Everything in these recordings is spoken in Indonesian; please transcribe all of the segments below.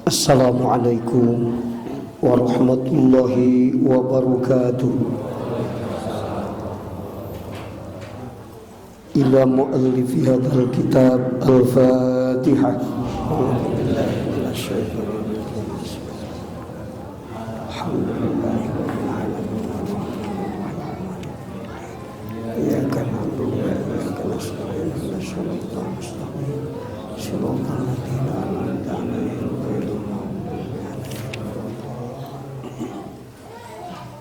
Assalamualaikum warahmatullahi wabarakatuh. Ila mu'allifi hadzal kitab al-Fatihah.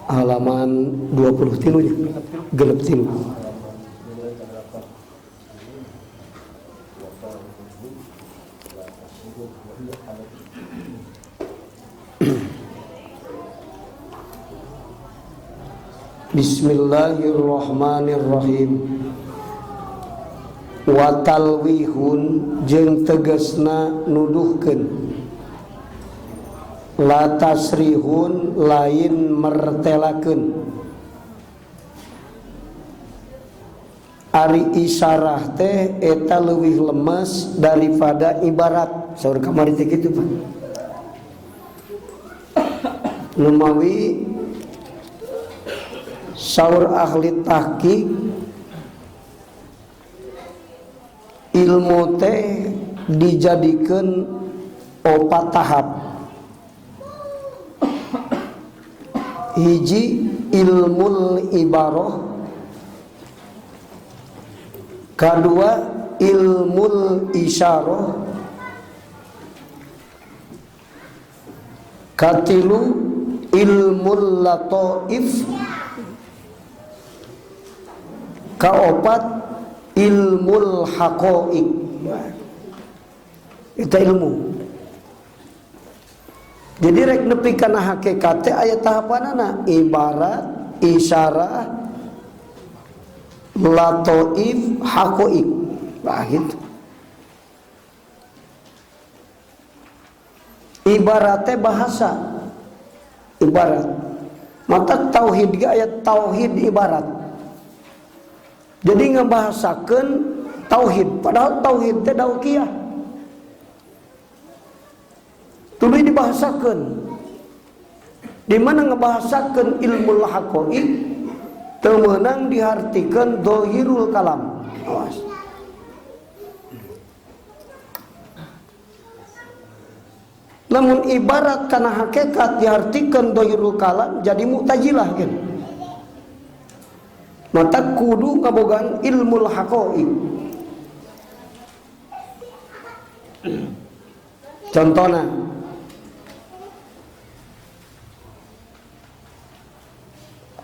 Halaman 23 nya gelap tilu. Bismillahirrahmanirrahim. Wa talwihun jeung tegasna nuduhkeun, la tasrihun lain mertelakeun. Ari isyarah teh eta leuwih lemes daripada ibarat. Saur kamari teh kitu Pak. Lumawi saur ahli tahqiq ilmu teh dijadikeun 4 tahap. Hiji ilmul ibarah, kedua ilmul isyarah, katilu ilmul lataif, kaopat ilmul haqaiq. Itu ilmu. Jadi rek nepi kana hakikat teh aya tahapanana, ibarat, isyarah, lataif, haqaiq. Nah gitu. Ibarat teh bahasa. Ibarat. Mata tauhid ge aya tauhid ibarat. Jadi ngebahasakeun tauhid, padahal tauhid teh dauqiyah. Tuluy dibahasakeun. Di mana ngebahasakeun ilmul haqaiq, teu meunang dihartikeun dhahirul kalam. Awas. Lamun ibarat kana hakikat dihartikeun dhahirul kalam jadi mu'tazilah kan. Mata kudu ngabogaan ilmul haqaiq. Contohna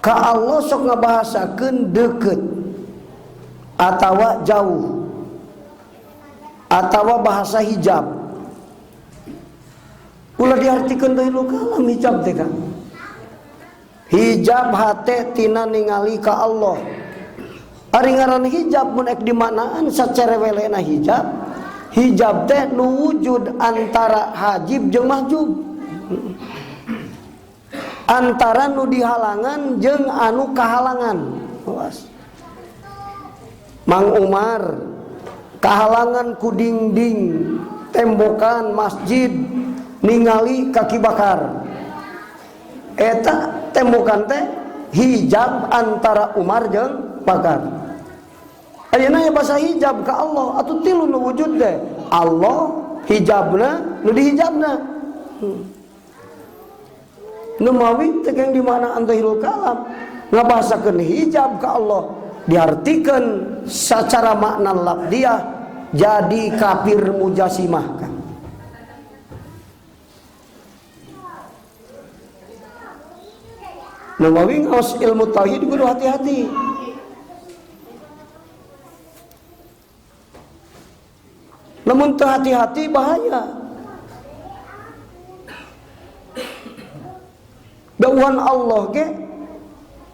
ka Allah sok ngabahasakeun deukeut atawa jauh atawa bahasa hijab. Ulah diartikeun dhahirul kalam hijab teh kan. Hijab hate tina ningali ka Allah. Ari ngaran hijab mun ek dimaknaan sacerewelena hijab. Hijab teh nu wujud antara hajib jeung mahjub. Antara nu dihalangan jeung anu kahalangan. Awas. Mang Umar kahalangan ku dinding tembokan masjid ningali kaki bakar. Eta tembokan teh hijab antara Umar jeung bakar. Ayeuna aya bahasa hijab ka Allah atuh tilu nu wujud teh. Allah hijabna nu dihijabna. Nu mawi teh yang di mana antahirul kalam ngabahasakeun hijab ka Allah diartikeun secara makna lafdiyah jadi kafir mujasimah kan. Nu mawi ngaos ilmu tauhid kudu hati-hati. Namun teu hati-hati bahaya. Dawuhan Allah ge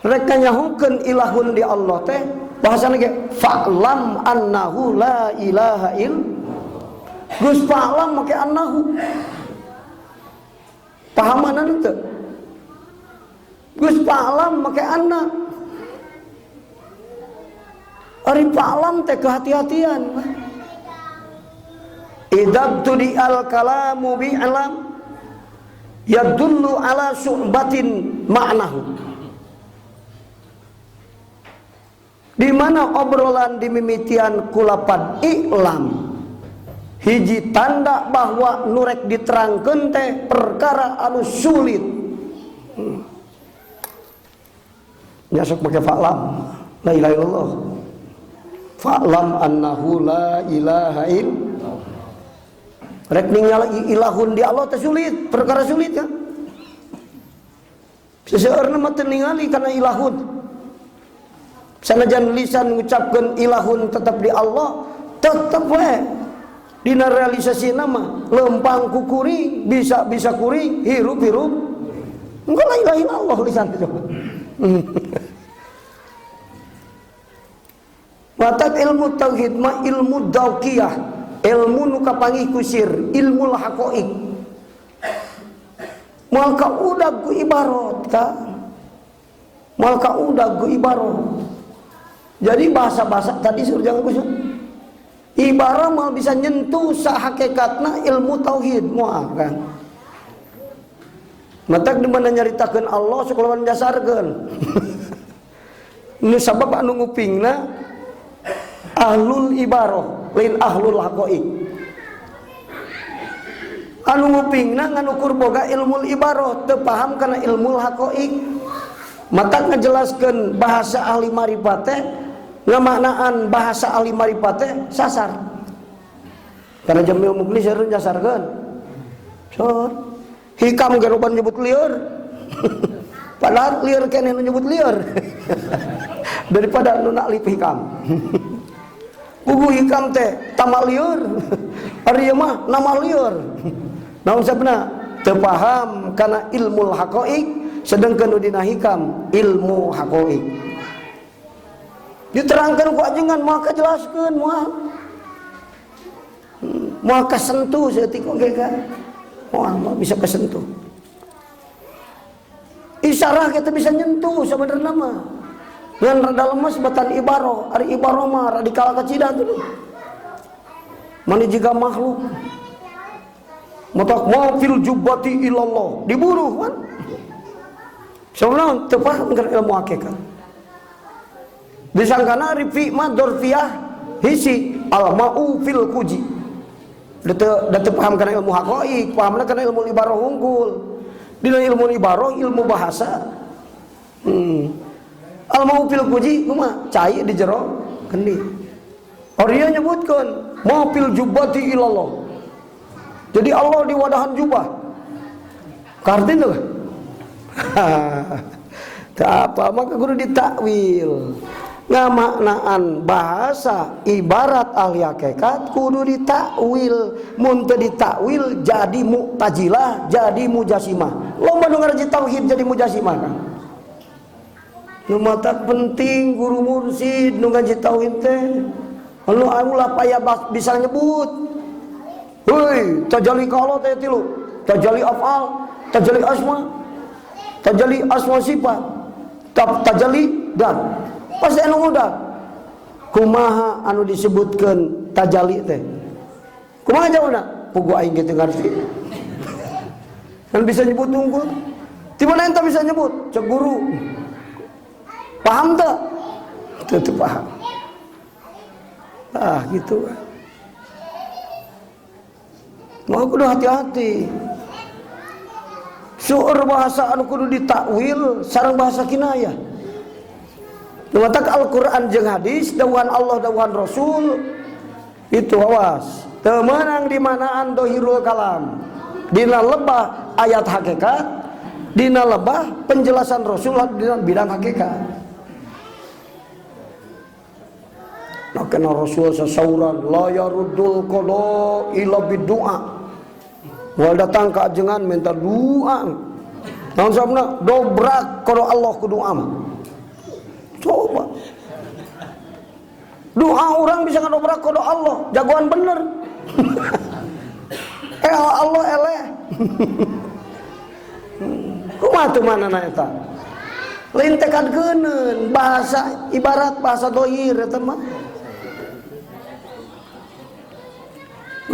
rek nyahukeun ilahun di Allah teh bahasana ge fa'lam annahu la ilaha illallah. Geus fa'lam make annahu. Pahamanan teu? Geus fa'lam make anna. Ari fa'lam teh kehati-hatian. Idab tudi al kalamu bi'lam yadullu ala su'batin ma'nahu. Di mana obrolan dimimitian kulapan iklam hiji tanda bahwa nurek diterangkeun teh perkara anu sulit. Nya sok make fa'lam la ilaha illallah. Fa'lam annahu la ilaha illallah. Rek ningali ilahun di Allah teh sulit, perkara sulit kan? Seseorang mah teu ningali kana ilahun. Sanajan lisan mengucapkan ilahun tetap di Allah, tetap we dina realisasina mah lempang ku kuring, bisa kuring, hirup engko la ilaha illallah lisan itu. Watak ilmu tauhid mah ilmu dauqiyah, ilmu nu kapanggih ku sir, ilmu haqaiq. Moal ka udag ku ibarat ka. Moal ka udag ku ibarat. Jadi bahasa-bahasa tadi suruh jangan kusuk. Ibarat mal bisa nyentuh sahakikatna ilmu tauhid moal kan. Matak di mana nyaritakeun Allah sakulawan dasarkeun. Nu sabab anu ngupingna ahlul ibarah lain ahlul haqaiq. Anu ngupingna nganukur boga ilmu ibarah teu paham kana ilmu haqaiq. Matak ngajelaskeun bahasa ahli marifat teh ngamaknaan bahasa ahli marifat teh sasar. Karena Jamil Muklis seureun nyasarkeun. Sor. Hikam ge loba nyebut lieur. Padahal lieur keneh nu nyebut lieur. Daripada nu naklip hikam. Puguh hikam teh tamak lieur. Ari mah nama lieur. Naon sabna? Teu paham kana ilmu haqaiq sedangkan nu dina hikam ilmu haqaiq. Diterangkan ku ajengan maka jelaskeun moal. Moal kasentuh seutik oge ka. Moal bisa kasentuh. Isyarah kita bisa nyentuh sabenerna mah. Ngan rada lemes batan ibarah, ari ibarah mah radikal kacida tuh. Mani jiga makhluk. Matak ma fil jubbati ilallah, diburu kan. Soalnya teu paham kana ilmu hakikat. Disangkana rifi ma dorfiyah hisi al-ma'u fil kuji. Datu paham kana ilmu haqaiq, pahamna kana ilmu ibarah hungkul. Dina ilmu ibarah ilmu bahasa. Al-ma'u fil kuji kumaha? Cai di jero kendi. Orieu nyebutkeun ma fil jubbati ilallah. Jadi Allah di wadahan jubah. Kartin tuh. Tak apa maka guru ditakwil. Ngamaknaan bahasa ibarat ahli hakikat kudu ditakwil. Mun teu ditakwil jadi mu'tazilah, jadi mujasimah. Loba nu ngaraji tauhid jadi mujasimah kan. Nu mata penting guru mursyid nu ngaji tauhid teh. Anu ulah paya bisa nyebut. Heuy, tajalli ka Allah teh tilu. Tajalli afal, tajalli asma, tajalli asma sifat, tajalli dan pasti anu udah kumaha anu disebutkeun tajalli teh kumaha jawabna pugu aing ge teu ngarti kan bisa nyebut unggul di mana ente bisa nyebut cek guru paham teu teu paham gitu mau kudu hati-hati suur bahasa anu kudu ditakwil sareng bahasa kinayah. Numatak Al-Quran jeung hadis dawuhan Allah dawuhan Rasul itu awas teu meunang di manaan dohirul kalam dina lebah ayat hakikat dina lebah penjelasan Rasul dina bidang hakikat. Nakana Rasul sasauran la yaruddul qada illa bidu'a. Wal datang ka ajengan minta doa. Naon sabna dobrak qada Allah ku doa mah. Coba doa orang bisa ngedobrak kodok Allah jagoan bener. Allah eleh. Kumaha teu manana eta lain tekadkeuneun bahasa ibarat bahasa dohir eta mah.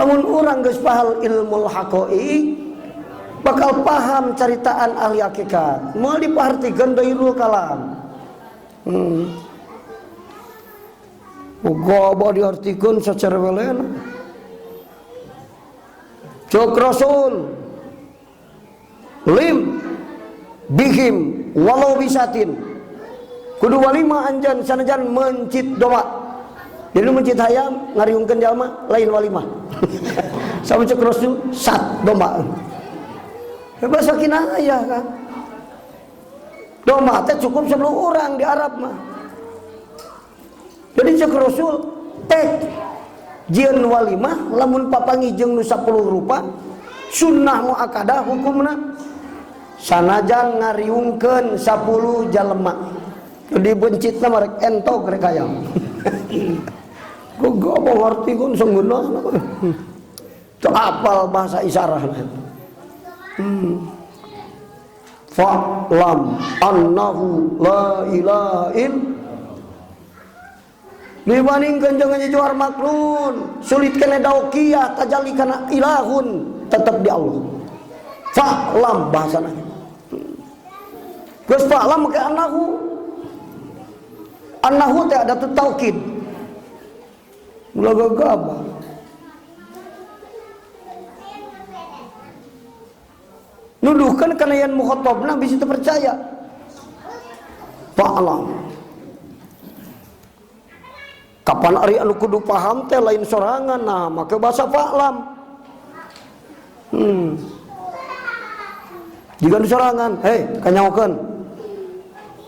Lamun urang geus pahal ilmu haqaiq bakal paham caritaan ahli hakikat. Mau diperhatikan dairul kalam. Uga diartikan secara welena. Cok Rasul lim bihim walau bisatin kudu walima anjan sanajan mencit doma. Jadi mencit hayam ngariungkeun jalma lain walimah. Sama cok Rasul sat doma. Bahasa kinayah kan. Doma teh cukup 10 orang di Arab mah. Jadi cek Rasul tek jieun walimah lamun papangi jeung nu 10 rupa sunnah muakkadah hukumna sanajan ngariungkeun 10 jalema. Jadi bencitna mah rek entok rek hayam. Gua ngerti kun sungguhna. Teu apal bahasa isyarahna. Fa'lam annahu la ilaha illallah. Dibandingkan jangan juar maklun sulit kena daukiyah tajalli kana ilahun tetap di Allah. Fa'lam bahasana. Geus fa'lam ke annahu teh ada tu taukid. Mula gagabah. Nuduhkan kana yan mukhatabna bisa terpercaya. Fa'lam. Kapan ari anu kudu paham teh lain sorangan, nah make bahasa fa'lam. Jika nu sorangan, hei kanyaokeun.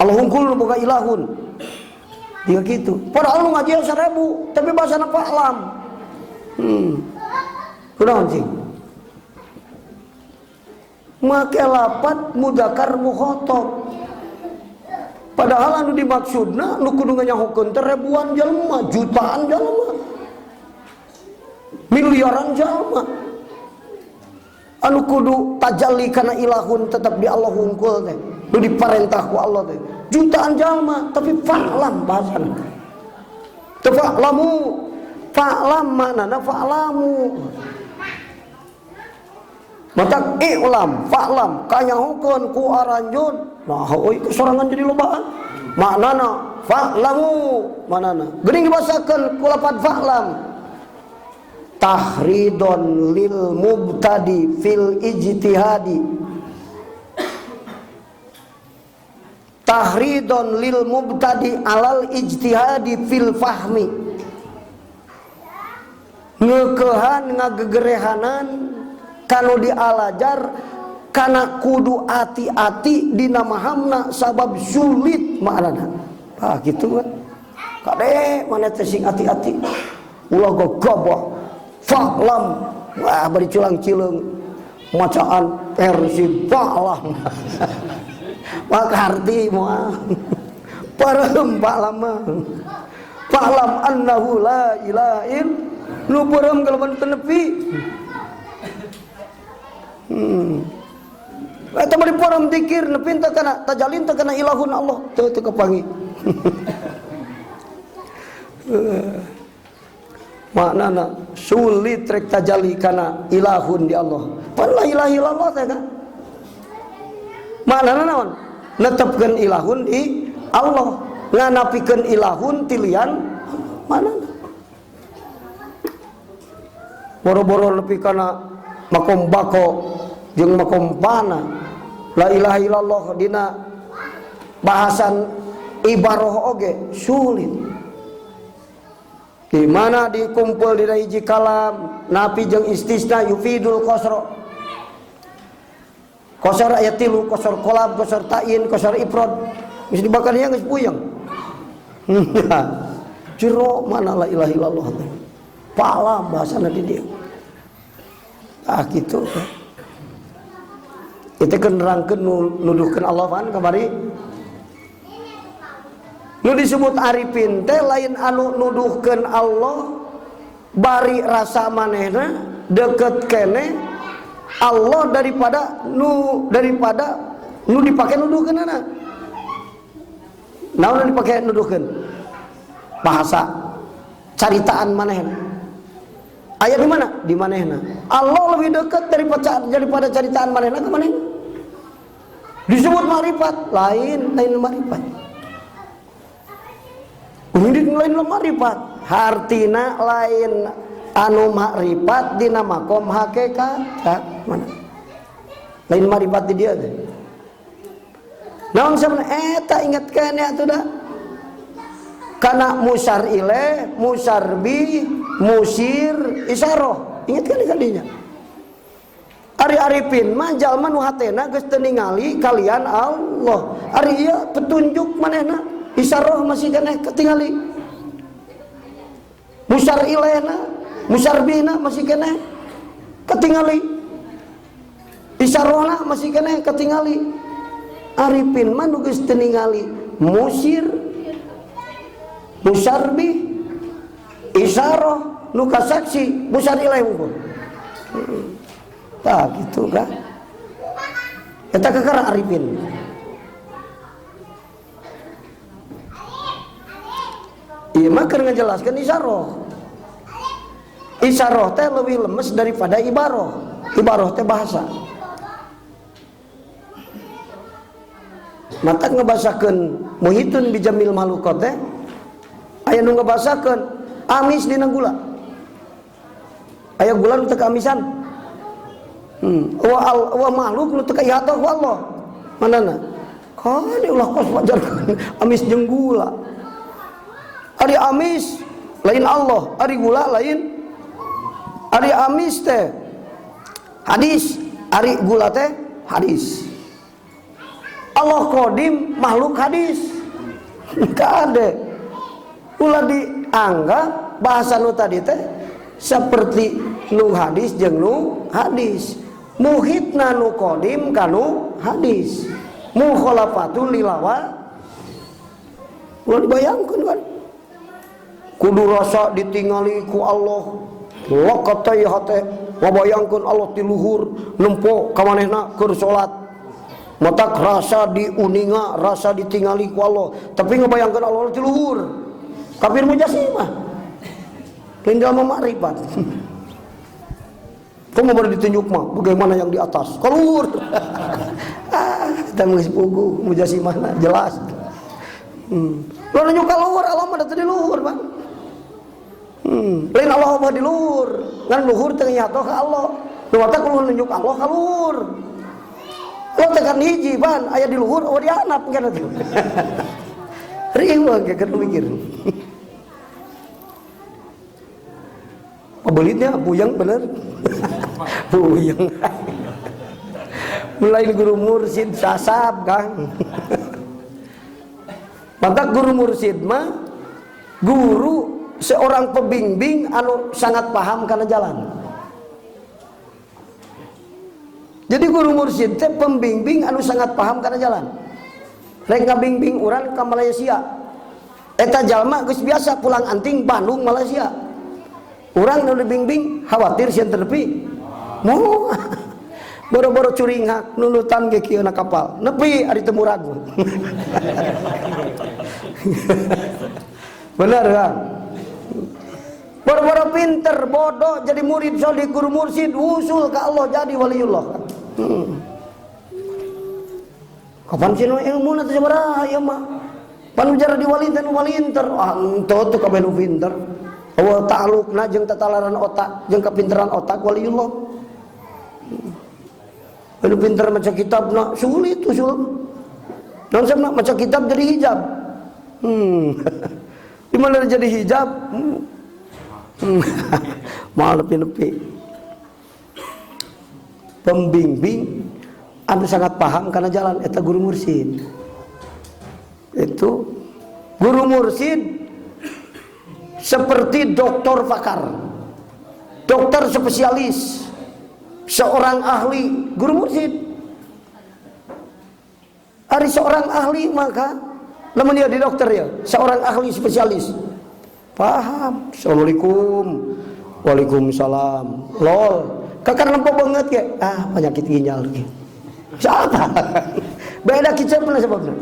Allah hungkul nu boga ilahun. Jika gitu. Padahal nu ngaji 1000, tapi bahasana fa'lam. Kunaon sih? Make lapat mudzakkar mukhatab. Padahal anu dimaksudna nu kudu nganyahokeun teh ribuan jalma, jutaan jalma. Miliaran jalma. Anu kudu tajalli kana ilahun tetap di Allah hungkul teh. Nu diparentah ku Allah teh. Jutaan jalma, tapi fa'lam bahasana. Teu fa'lamu. Fa'lam manana fa'lamu. Matak i'lam, fa'lam, kanyahokeun ku aranjeun. Nah, euy sorangan jadi lobaan. Maknana fa'lamu, manana. Geuning dibasakeun ku lafaz fa'lam. Tahridun lil mubtadi fil ijtihadi. Tahridun lil mubtadi alal ijtihadi fil fahmi. Ngeukehan ngagegerehanan kanu dialajar kana kudu ati-ati dina mahamna sabab sulit maknana. Gitu kan. Kade mana teh sing ati-ati. Ulah gagabah. Fa'lam. Wah bari culang-cileung macaan versi fa'lam. Maka arti moal. Pareum fa'lam mah. Fa'lam annahu la ilaha illallah. Nu pareum kalawan tenepi. Eta mah diporom zikir nepi teh kana tajalin teh kana ilahun Allah teu kepangi. Maknana sulit rek tajalli kana ilahun di Allah. Pan la ilaha illallah teh kan. Maknana naon? Netepkeun ilahun di Allah, nganapikeun ilahun tilian manana. Boro-boro nepi kana makom bako jeung makom pana la ilaha illallah dina bahasan ibarah oge sulit. Di mana dikumpul dina hiji kalam napi jeung istisna yufidul qasra. Qasar ayat 3, qasar qalab, qasar ta'in, qasar ifrad. Geus dibakar nya geus puyeng. Jero mana la ilaha illallah teh. Pala bahasana di dieu. Gitu. Itu kan nerangkeun nuduhkeun Allah kan kamari. Nu disebut arifin teh lain anu nuduhkeun Allah bari rasa manehna deket kene Allah daripada nu dipake nuduhkeunana. Naon dipake nuduhkeun? Bahasa caritaan manehna. Aya di mana? Di manehna. Allah lebih dekat daripada caritaan manehna ke manehna. Disebut makrifat, lain makrifat. Umin lain makrifat, hartina lain anu makrifat dina makom hakikat. Mana? Lain makrifat di dia teh. Naon sebenarnya eta ingat kene atuh da. Kana musar ileh, musarbi, musir, isyarah. Ingat kan kalinya. Ari arifin mah jalma nu hatena geus teu ningali kalian Allah. Ari ieu petunjuk manehna, isyarah masih keneh ketingali. Musar ilehna, musarbina masih keneh ketingali. Isyarahna masih keneh ketingali. Arifin mah nu geus teu ningali musir, musarbi, isyarah, nu kasaksi, musar ileh unggul. Tah gitu kan. Eta kakara arifin. Ieu mah keur ngajelaskeun isyarah. Isyarah teh lebih lemes daripada ibarah. Ibarah teh bahasa. Mata ngebasakeun muhitun bijamil mahlukot teh aya nu ngebasakeun amis dina gula. Aya gula nu teu kaamisan. Wa makhluk nu teu kaihato ku Allah. Manana? Kali ulah kos wajarkeun amis jeung gula. Ari amis lain Allah, ari gula lain. Ari amis teh hadis, ari gula teh hadis. Allah qadim, makhluk hadis. Kade. Ulah dianggap bahasa nu tadi teh seperti nu hadis jeung nu hadis. Muhitna nu qadim kanu hadis. Mukhalafatul lilawa. Ulah dibayangkeun kan. Kudu rasa ditingali ku Allah. Laqatai hate wabayangkeun Allah ti luhur nempo ka manehna keur salat. Matak rasa diuninga, rasa ditingali ku Allah. Tapi ngabayangkeun Allah ti luhur. Kafir mujasimah. Tinggal memakrifat. Kamu baru ditunjuk mah bagaimana yang di atas. Keluar. Kita geus pugu mujasimahna jelas. Lo nunjuk keluar Allah mah teu di luhur, Bang. Lain Allah mah di luhur. Ngan luhur teu nyata ka Allah. Nu mata kudu nunjuk Allah ka luhur. Lo tekan hiji ban aya di luhur oh di hanap kana teh. Riweuh ge keur mikir. Pebelitnya puyeng bener. Puyeng. Mulai guru mursyid sasab Kang. Maka guru mursyid mah guru seorang pembimbing anu sangat paham kana jalan. Jadi guru mursyid teh pembimbing anu sangat paham kana jalan. Rek ngabimbing urang ka Malaysia. Eta jalma geus biasa pulang anting Bandung Malaysia. Urang nu dibimbing khawatir sieun teu nepi. Moal. Boro-boro curinghak nunutan ge kieu na kapal. Nepi ari teu murag. Bener kan? Boro-boro pinter, bodoh jadi murid saleh guru mursyid, usul ka Allah jadi waliullah. Kapan sih nu ilmu teh sabaraha ieu mah? Pan ujar di wali teh nu walinter. Ah henteu teu kabeh nu pinter. Awal ta'alukna jeung tatalaran otak jeung kapinteran otak waliullah. Anu pinter maca kitabna sulit usul. Naon sama maca kitab jadi hijab. Di mana jadi hijab? Mal nepi-nepi. Pembimbing anu sangat paham karena jalan eta guru mursyid. Itu guru mursyid seperti dokter pakar, dokter spesialis, seorang ahli, guru mursyid. Ari seorang ahli maka lamun dia di dokter ya, seorang ahli spesialis. Paham. Assalamualaikum. Waalaikumsalam. Lol. Kakak lempo banget ya. Penyakit ginjal gitu. Siapa? Beda kicap mana sebabnya?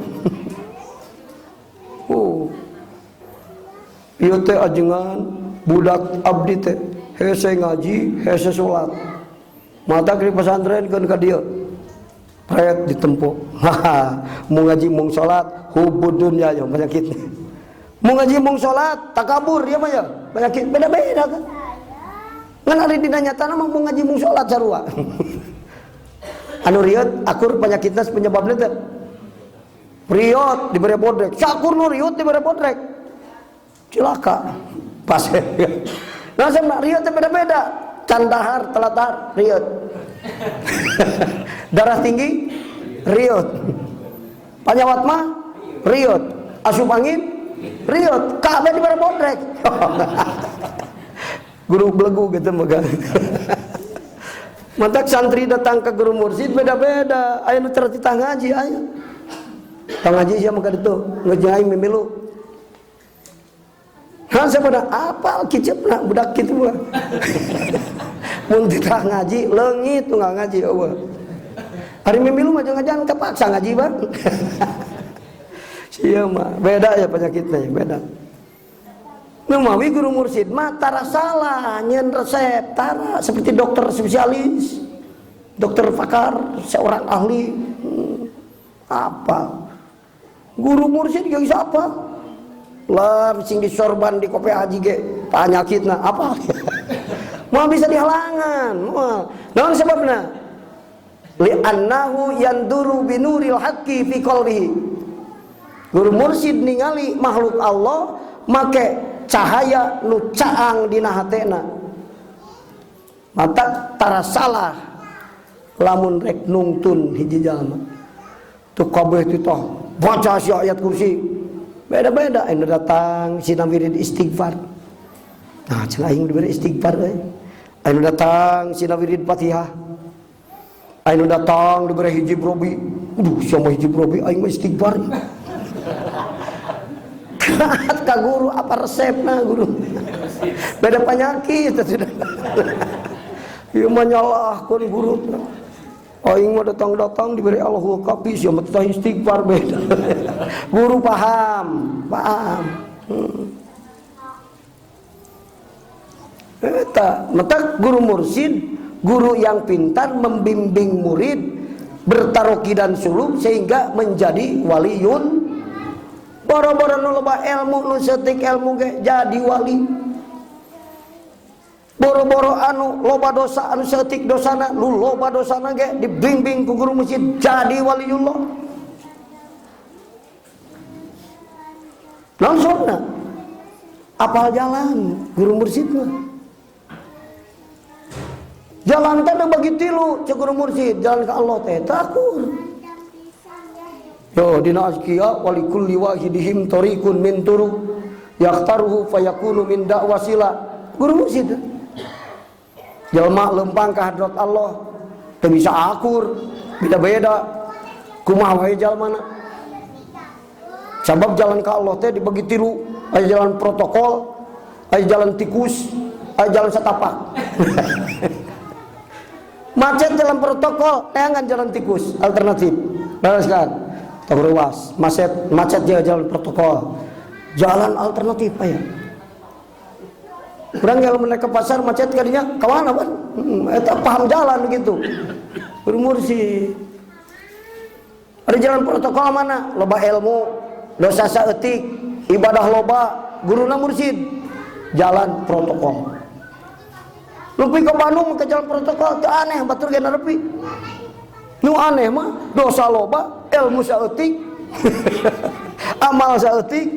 Ieu teh ajengan budak abdi teh hese ngaji, hese sholat. Mata ke pesantren kan ka dieu. Pret ditempo. Mau ngaji mung sholat, hubud dunya ya penyakit. Mau ngaji mung sholat, takabur ya mah ya. Penyakit beda-beda kan. Ngan ari dina nyata mah mau ngaji mung sholat sarua. Anu riot akur penyakitna penyebabna teh. Riot dibere bodrek, sakur nu riot dibere bodrek. Cilaka. Pas. Nah sama riot teh beda-beda. Candahar, telatar, riot. Darah tinggi, riot. Panyawat mah, riot. Asup angin, riot. Kabeh dibere bodrek. Guru belegu gitu mah. Mantak santri datang ke guru mursyid beda-beda. Aya nu cerita ngaji aya. Tang ngaji sia mah kitu, ngejai mimilu. Han sabada apal kicepna budak kitu mah. Mun ditah ngaji leungit tunggal ngaji eueuh. Ari mimilu mah jangan kepaksa ngaji bang. Sia mah beda ya penyakitnya ya beda. Numawi guru mursyid mah tara salah nyeun resep tara seperti dokter spesialis, dokter pakar, seorang ahli. Apa? Guru mursyid ge siapa? Lah sing disorban di kopi haji ge panyakitna apa? Moal bisa dihalangan. Moal. Naon sebabna? Li annahu yanduru binuril haqqi fi qalbihi. Guru mursyid ningali makhluk Allah make cahaya nu caang dina hatena. Mata tara salah lamun rek nungtun hiji jalma. Tu kabeh itu toh baca si ayat kursi. Beda-beda anu datang sina wirid istighfar. Nah, cenah aing diberi istighfar euy. Anu datang sina wirid Fatihah. Anu datang diberi hijib robi. Sama hijib robi aing mah istighfar. Ka guru apa resepna guru? Beda penyakit sudah. Ieu mah nyalahkeun guru. Aing mah datang-datang diberi Allahu Akbar sia mah istighfar beda. Guru paham. Eta mata guru mursyid, guru yang pintar membimbing murid bertaroki dan suluk sehingga menjadi waliun. Boro-boro nu loba ilmu nu seutik ilmu ge jadi wali. Boro-boro anu loba dosa anu seutik dosana nu loba dosana ge dibimbing ku guru mursyid jadi waliullah. Langsungna apal jalan guru mursyid mah. Jalan teh bagi tilu cek guru mursyid, jalan ke Allah teh takur. Yo dina azkiya walikulli wahidihim tariqun min turuq yaqtaruhu fayakunu min da'wasila. Guru mursyid. Jalma lempang ka hadrat Allah teu bisa akur, beda-beda. Kumaha wae jalmana. Sabab jalan ke Allah teh dibagi tilu, aya jalan protokol, aya jalan tikus, aya jalan setapak. Macet jalan protokol, neangan jalan tikus, alternatif. Bereskan. Taruwas, macet jalan protokol. Jalan alternatif aya. Urang kalau menaik ke pasar macet kadinya ka mana ban? Eta paham jalan begitu. Guru mursyid. Ada jalan protokol mana? Loba ilmu, dosa saeutik, ibadah loba, guruna mursyid. Jalan protokol. Lupi ke Bandung ke jalan protokol teu aneh batur ge nepi. Nu aneh mah dosa loba, ilmu saeutik, amal saeutik.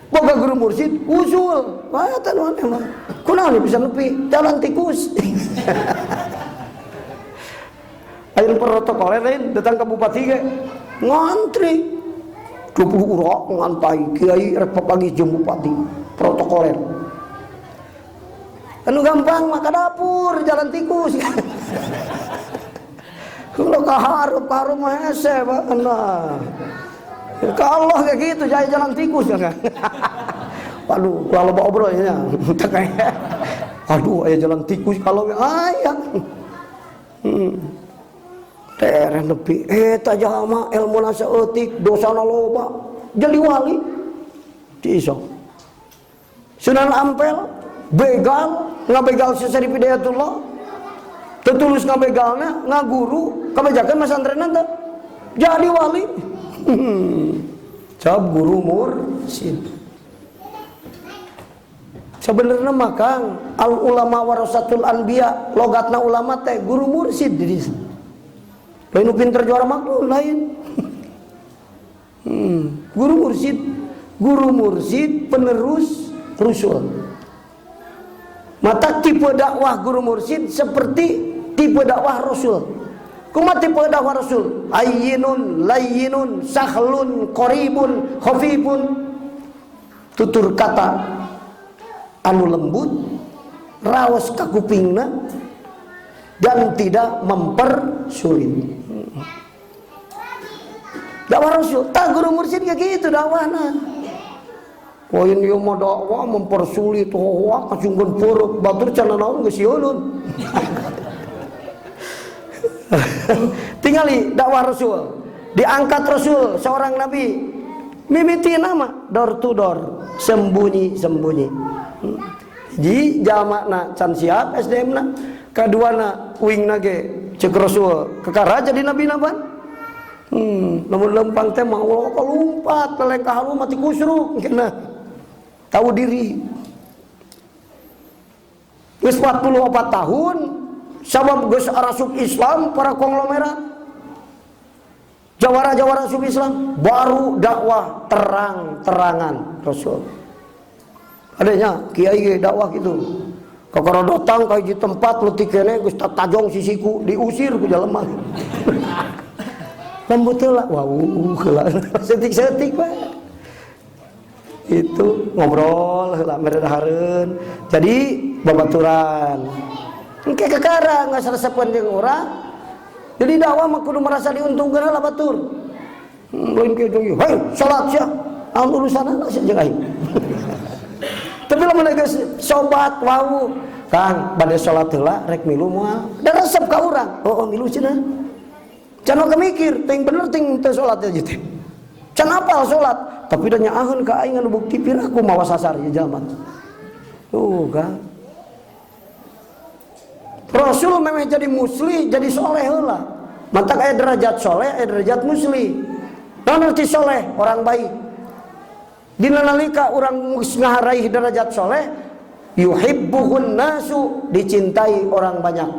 Boga guru mursyid usul. Wah eta nu aneh mah. Kunaon bisa nepi jalan tikus. Ayeuna protokol lain datang ke bupati ge ngantri 20 urang ngantai kiai rek papagi jeung bupati protokoler. Anu gampang mah ka dapur jalan tikus. Kalau kaharup mah hese nah. Ka Allah kayak gitu jadi jalan tikus ya kan. Waduh, kalau bawa obrolnya. Aduh, aya jalan tikus kalau aya. Tereh nepi eta jalma ilmuna saeutik, dosana loba, jadi wali. Di iso. Sunan Ampel begal, ngabegal si Syarif Hidayatullah, tetulus ngabegalna, ngaguru, kabejakan masantrenan teh jadi wali. Coba guru mursyid. Sebenarnya makang al ulama warasatul anbiya, logatna ulama teh guru mursyid jadi. Lain pinter juara maklum lain. Guru mursyid penerus Rasul. Mata tipe dakwah guru mursyid seperti tipe dakwah Rasul. Kumat tipe dakwah Rasul, ayyinun, layyinun, sahlun, qaribun, khafifun. Tutur kata anu lembut, raos ka kupingna dan tidak mempersulit. Dakwah Rasul, tak guru mursyid kayak gitu dakwahna. Poin ieu mah dakwah mempersulit, wah kacungkeun peureuk batur cenah naon geus sieun. Tingali dakwah Rasul, diangkat Rasul seorang nabi, mimiti nama door to door, sembunyi-sembunyi. Di jamakna can siap SDM-na, kaduana wingna ge ceuk Rasul kekara jadi nabi naban. Namun lempang teh mah Allah kalumpat pelengkah halu mati kusruk kena tahu diri. Geus 44 tahun sabab geus arasup Islam para konglomerat. Jawara-jawara asup Islam baru dakwah terang-terangan Rasul. Adanya kiai ge dakwah gitu. Kakara datang ka hiji tempat leutik keneh geus tajong sisiku diusir ku jelema. Lembut heula, wah heula setik-setik bae. Itu ngobrol heula meredahareun. Jadi babaturan. Engke kekara geus resepkeun jeung urang. Jadi dakwah mah kudu merasa diuntungkeun heula batur. Lain kieu jeung, "Hei, salat sia." Anu urusanna sia jeung aing. Tapi lamun geus sobat wau, Kang, bade salat heula rek milu moal. Da resep ka urang. Oh, milu cenah. Can kemikir, ting bener ting teu salat aja teh. Can apal salat, tapi da nyaaheun ka aing anu bukti piraku mawa sasar ieu jalma. Kan. Rasul memang jadi musli, jadi soleh heula. Mantak aya derajat soleh, aya derajat musli. Naon arti soleh? Orang baik. Dina nalika urang ngaharaih derajat soleh, yuhibbuhun nasu, dicintai orang banyak.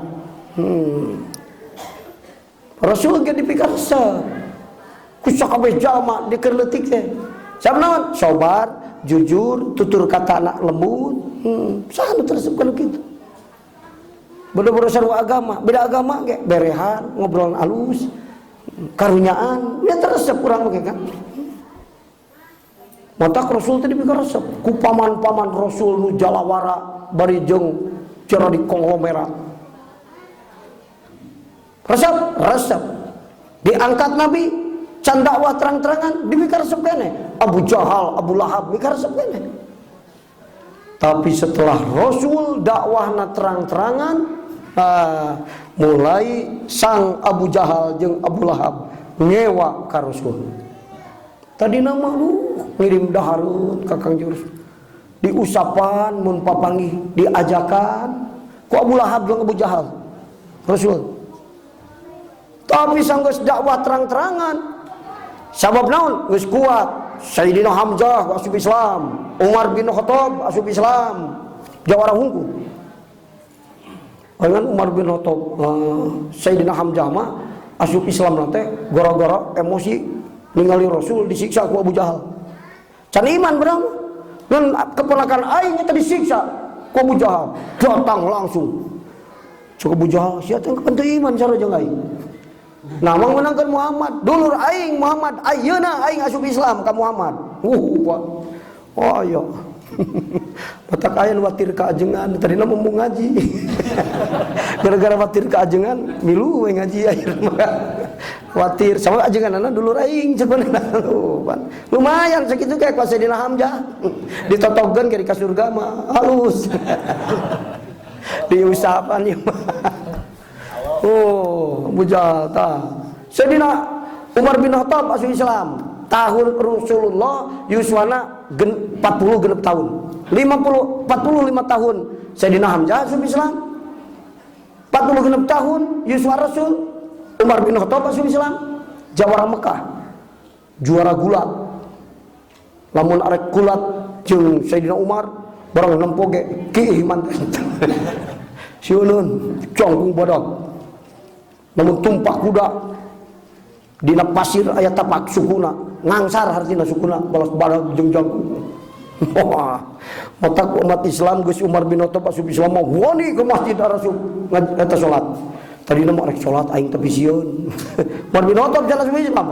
Rasul ge dipikarsa ku sakabeh jalma dikerleutik teh. Sabnaon? Sabar, jujur, tutur kata anak lembut. Saha nu tersebut kitu. Bener-bener sarua agama, beda agama ge berehan, ngobrol alus, karunyaan, nya teresep urang ge kan. Matak Rasul teh dipikarsa ku paman-paman Rasul nu jalawara bari jeung cara di konglomerat. Resep diangkat Nabi can dakwah terang-terangan dibikaresep keneh. Abu Jahal, Abu Lahab bikaresep keneh. Tapi setelah Rasul dakwahna terang-terangan, mulai sang Abu Jahal jeung Abu Lahab ngewa ka Rasul. Tadi nama lu ngirim dahareun ka Kang Jurus. Diusapan mun papanggih diajakan ku Abu Lahab jeung Abu Jahal. Rasul tapi sanggeus dakwah terang-terangan. Sabab naon? Geus kuat. Sayyidina Hamzah asup Islam, Umar bin Khattab asup Islam. Jawara hungkul. Dengan Umar bin Khattab, Sayyidina Hamzah mah asup Islam nanti gara-gara emosi ningali Rasul disiksa ku Abu Jahal. Can iman berang. Dan keponakan aing eta disiksa ku Abu Jahal. Datang langsung. Cuk Abu Jahal, sia teh kepen teu iman cara jeung aing. Nah, menangkan Muhammad, dulur aing Muhammad, ayeuna aing asup Islam ka Muhammad. Oh iya. Matak ayeuna watir ka ajengan, tadina mumpung ngaji. Gara-gara watir ka ajengan, milu we ngaji ayeuna. Watir sama ajenganna dulur aing sebenarnya. Lumayan sakitu kayak ku Sayyidina Hamzah. Ditotogkeun ke di surga mah halus. Diusapan ieu mah. Abu Jahal ta. Sayyidina Umar bin Khattab asup Islam tahun Rasulullah yuswana 40 genep tahun. 45 tahun Sayyidina Hamzah masuk Islam. 40 genep tahun Yusuf Rasul. Umar bin Khattab masuk Islam. Jawara Mekah. Juara gulat. Lamun arek gulat jeung Sayyidina Umar barang nempoge kiih manten. Siunun congkung bodog. Lamun tumpah kuda dina pasir aya tapak sukuna, ngangsar hartina sukuna balas badag jeung jangkung. Wah, mata umat Islam geus Umar bin Khattab asup Islam mah wani ke masjid Rasul eta salat. Tadina mah rek salat aing tepi sieun. Umar bin Khattab jalan asup Islam.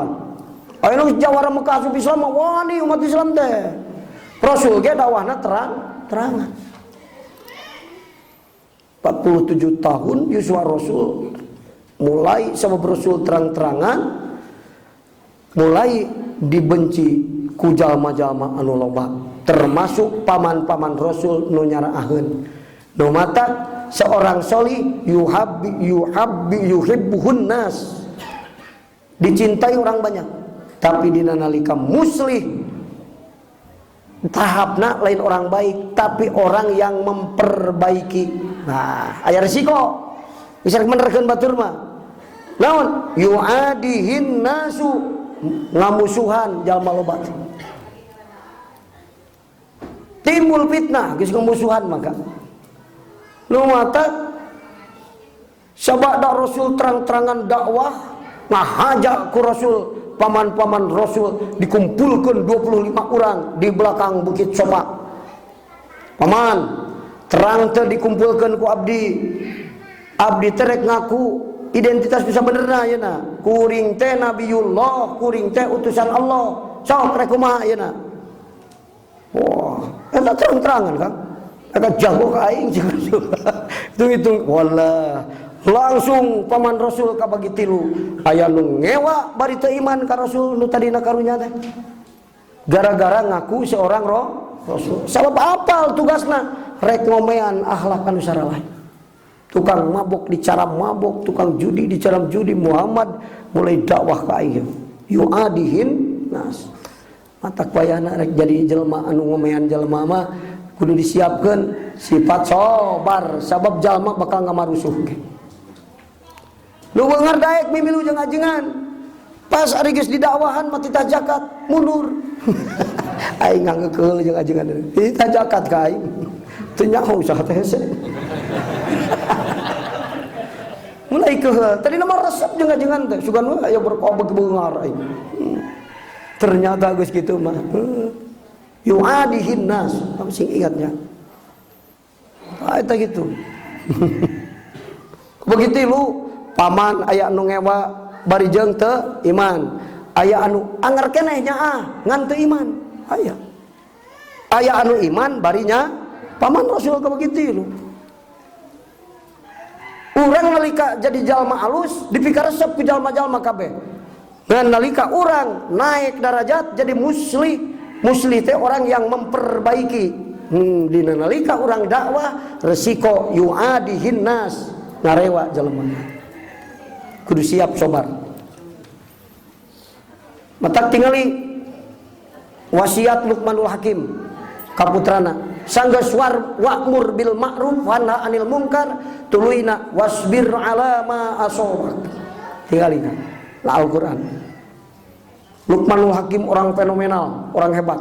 Aya nu jawara Mekah asup Islam mah wani umat Islam teh. Rasul ge dakwahna terangan. 47 tahun Yusuf Rasul mulai sama Rasul terang-terangan mulai dibenci ku jalma-jalma anu loba termasuk paman-paman Rasul nu nyaraaheun nu mata seorang soli yuhibbuhun nas dicintai orang banyak tapi dina nalika muslih tahapna lain orang baik tapi orang yang memperbaiki. Nah aya resiko bisa menerkeun batur mah naon yuadihin nasu ngamusuhan jalma loba timbul fitnah geus ngamusuhan maka nu mata sabada Rasul terang-terangan dakwah ngahaja ku Rasul paman-paman Rasul dikumpulkan 25 orang di belakang Bukit Sopa. Paman terang teh dikumpulkan ku abdi terek ngaku identitas bisa benerna yeuna kuring teh nabiullah kuring teh utusan Allah sok rek kumaha yeuna. Wah eta terang-terangan kan eta jago ka aing hitung-hitung wallah langsung paman Rasul kabagi tilu aya nu ngewa bari teu iman ka Rasul nu tadina karunya teh gara-gara ngaku seorang Rasul sabab apal tugasna rek ngomean akhlak anu saralahi tukang mabok dicara mabok tukang judi dicara judi Muhammad mulai dakwah ka aing yuadihin nas mata payahna rek jadi jelema anu ngomean jelema mah kudu disiapkeun sifat sabar sabab jalma bakal ngamarusuh ge. Lu beungar daek mimilu jeung ajengan. Pas ari geus didakwahan mah titah zakat mundur. Aing ngangeukeul jeung ajengan. Titah zakat ka aing. Teu nyaho usaha teh hese. Mulai keheul. Tadi mah resep jeung ajengan teh. Sugan we aya berkobeg beungar aing. Ternyata geus kitu mah. Yuadihin nas. Kamu sing ingatnya. Eta gitu. Begitu lu paman aya anu ngewa bari jeung teu iman aya anu anger keneh nyaah ngan teu iman aya anu iman barinya paman Rasul ka begitu urang nalika jadi jalma alus dipikaresep ku jalma-jalma kabeh ngan nalika urang naik derajat jadi muslih teh orang yang memperbaiki dina nalika urang dakwah resiko yuadihin nas ngarewa jalma kudu siap sobar. Matak tingali wasiat Luqmanul Hakim kaputrana sanggeus wa'mur bil ma'ruf wa nahy 'anil munkar tuluina wasbir 'ala ma asabak. Tingalina la Al-Qur'an. Luqmanul Hakim orang fenomenal, orang hebat.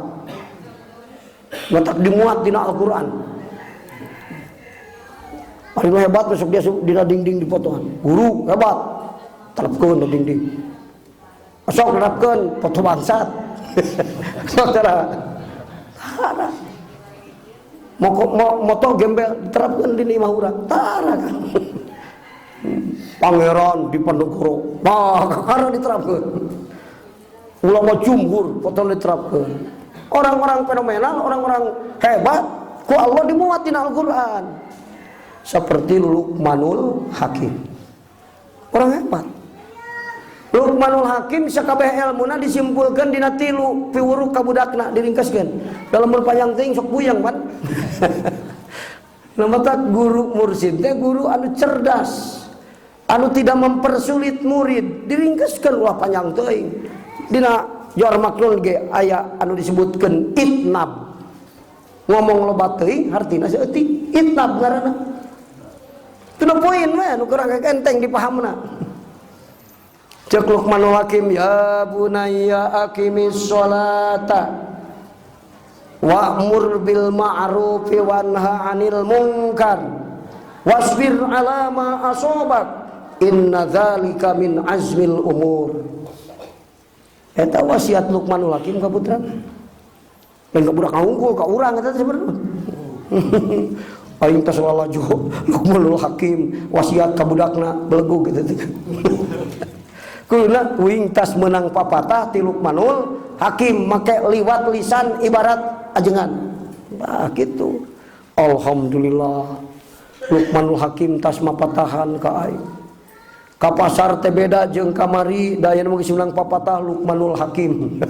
Matak dimuat dina Al-Qur'an. Paling hebat besok dia dina dinding dipotongan. Guru hebat. Terapkeun di dinding. Sok terapkeun foto bangsat. Saudara. Tara. Moto gembel diterapkeun di imah urang. Tara kan. Pangeran di Ponorogo. Nah, kakara diterapkeun. Ulama jumhur foto diterapkeun. Orang-orang fenomenal, orang-orang hebat ku Allah dimuat di Al-Qur'an. Seperti Luqmanul Hakim. Orang hebat. Luqmanul Hakim sakabeh ilmuna disimpulkeun dina 3 piwuruk ka budakna diringkeskeun. Dalam panjang teuing sok buyang pan. Namata guru mursyid teh guru anu cerdas, anu tidak mempersulit murid, diringkeskeun ulah panjang teuing. Dina jor maknun ge aya anu disebutkeun itnab. Ngomong loba teuing hartina saeutik itnab ngaranna. Teu poin we anu kurang enteng dipahamna. Cek Luqmanul Hakim, ya bunayya aqimis sholata wa'mur bil ma'rufi wanha 'anil munkar wasbir 'ala ma asabak inna dzalika min azmil umur. Eta wasiat Luqmanul Hakim ka putrana. Lain ka budak ngungkul ka urang eta sebenarnya. Aing teh salalajo Luqmanul Hakim wasiat ka budakna belegu kitu teh. Kuluna uing tas menang papatah ti Luqmanul Hakim make liwat lisan ibarat ajengan. Nah gitu. Alhamdulillah Luqmanul Hakim tas mapatahan ka aing. Ka pasar teh beda jeung kamari daya nu geus menang papatah Luqmanul Hakim.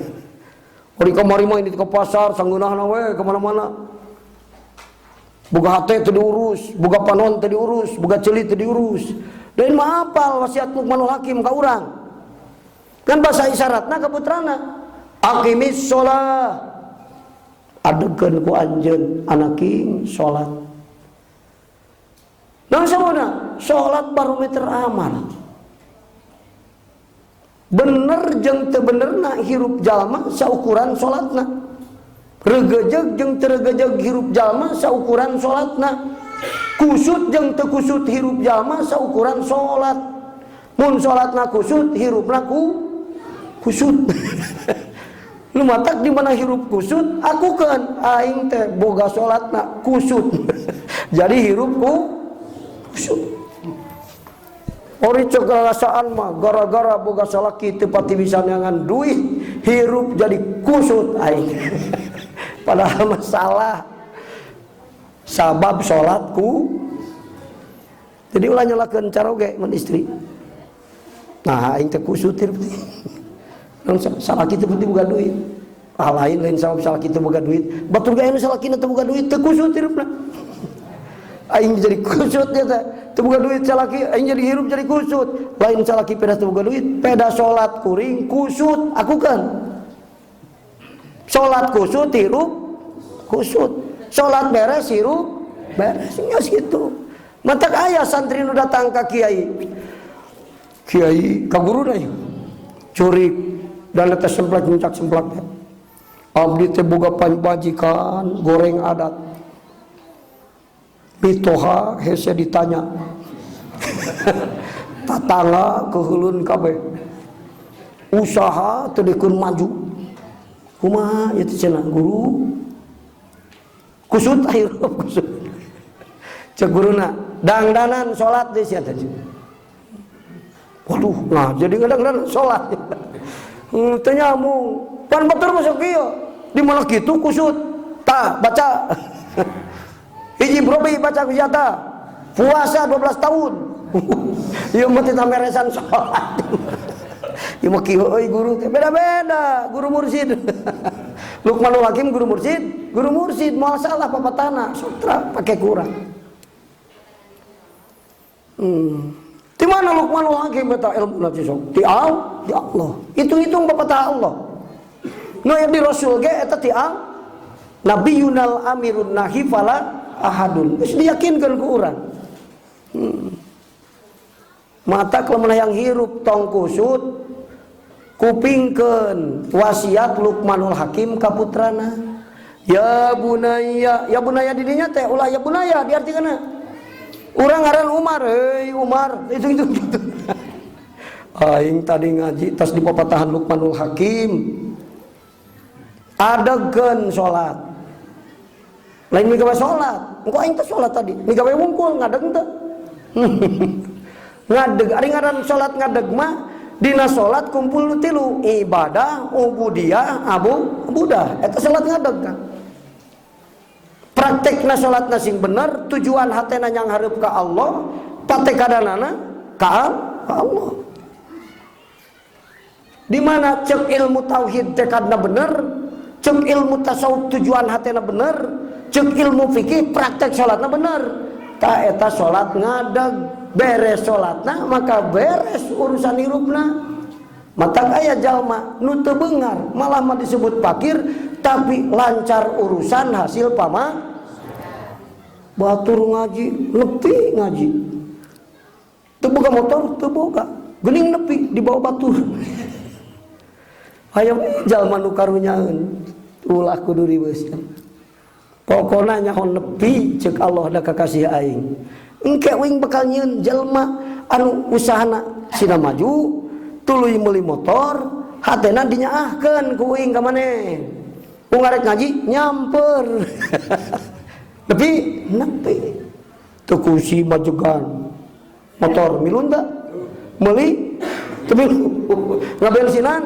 Ori kamari mah ini ke pasar sanggeunahna we ka mana-mana. Boga hate teu diurus, boga panon teu diurus, boga ceuli teu diurus. Dain mah apal wasiat Luqmanul Hakim ka urang. Kan bahasa isyaratna ka putrana. Aqimis shalah. Adegeun ku anjeun anaking salat. Naon sabuna? Salat barometer amal. Bener jeung teu benerna hirup jalma saukuran salatna. Regejeg jeung teu regejeg hirup jalma saukuran salatna. Kusut jeung teu kusut hirup jalma saukuran salat. Mun salatna kusut hirupna kusut. Lu matak di mana hirup kusut? Aku kan aing teh boga salatna kusut. Jadi hirupku kusut. Ori cek rasaan mah gara-gara boga salaki teu pati bisa neangan duit, hirup jadi kusut aing. Padahal masalah sabab salatku. Jadi ulah nyalakeun caroge mun istri. Nah aing teh kusut hirup teh. Salaki teu penting boga duit. Lain sabab salaki teu boga duit. Batur ge anu salaki teu boga duit teu kusut hirupna. Aing jadi kusut dia teh. Teu boga duit salaki, aing jadi hirup jadi kusut. Lain salaki peda teu boga duit, peda salat kuring kusut. Aku kan. Salat kusut hirup kusut. Salat beres hirup beres. Geus kitu. Matak aya santri nu datang ka kiai. Kiai ka guruna ieu. Curik dan letes semplak muncak semplak. Abdi teh boga panbajikan goreng adat. Bitoha hese ditanya. Tatangga keheulun kabeh. Usaha teu dikeun maju. Kumaha ieu teh cenah guru? Kusut hirup kusut. Cek guruna, dangdanan salat deui sia teh. Waduh, nah jadi kadang-kadang salat. Teu nyambung. Pan batur masuk kieu. Di mana kitu kusut? Tah, baca. Hiji brobi baca wisata. Puasa 12 tahun. Ieu mah teh tameresan salat. Ieu mah kieu euy guru teh beda-beda, guru mursyid. Luqmanul Hakim guru mursyid moal salah papatana, sutra pake kurang. Di mana Luqmanul Hakim beta ilmu na cisok? Di Allah. Hitung-hitung papatah Allah. Nu di Rasul ge eta ti Nabiyunal amirun nahi fala ahadun. Geus diyakinkeun ku urang. Mata kalau yang hirup tong kusut, kupingkeun wasiat Luqmanul Hakim ka putrana. Ya bunaya didinya teh ulah ya bunaya diartikeunna. Urang ngaran Umar, Umar, itu gitu. Aing tadi ngaji tas di papatahan Luqmanul Hakim. Adegeun salat. Lain migawe salat. Engko aing teh salat tadi. Migawe wungkul ngadeg teu. Ngadeg ari ngaran salat ngadeg mah dina salat kumpul tilu, ibadah, ubudiyah, abudah. Eta salat ngadeg kan. Praktekna salatna sing bener, tujuan hatena nyang hareup ka Allah, patekadanana ka Allah. Di mana cek ilmu tauhid tekadna bener, cek ilmu tasawuf tujuan hatena bener, cek ilmu fikih praktek salatna bener. Ta eta salat ngadeg, beres salatna maka beres urusan hirupna. Matak aya jalma nu teu beungar, malah mah disebut fakir tapi lancar urusan hasil pama. Batur ngaji, nepi ngaji. Teu boga motor, teu boga. Geuning nepi di bawah batur. Hayang jalma nu karunyaeun, ulah kudu dibeuskeun. Pokona nyaho nepi ceuk Allah da kakasih aing. Engke uing bakal nyieun jalma anu usahana sina maju, tuluy meuli motor, hatena dinyaahkeun ku uing ka maneh. Ku ngarek ngaji nyamper. Nepi. Teu kusi majegan. Motor milu teu? Meuli teu milu. Ngabensinan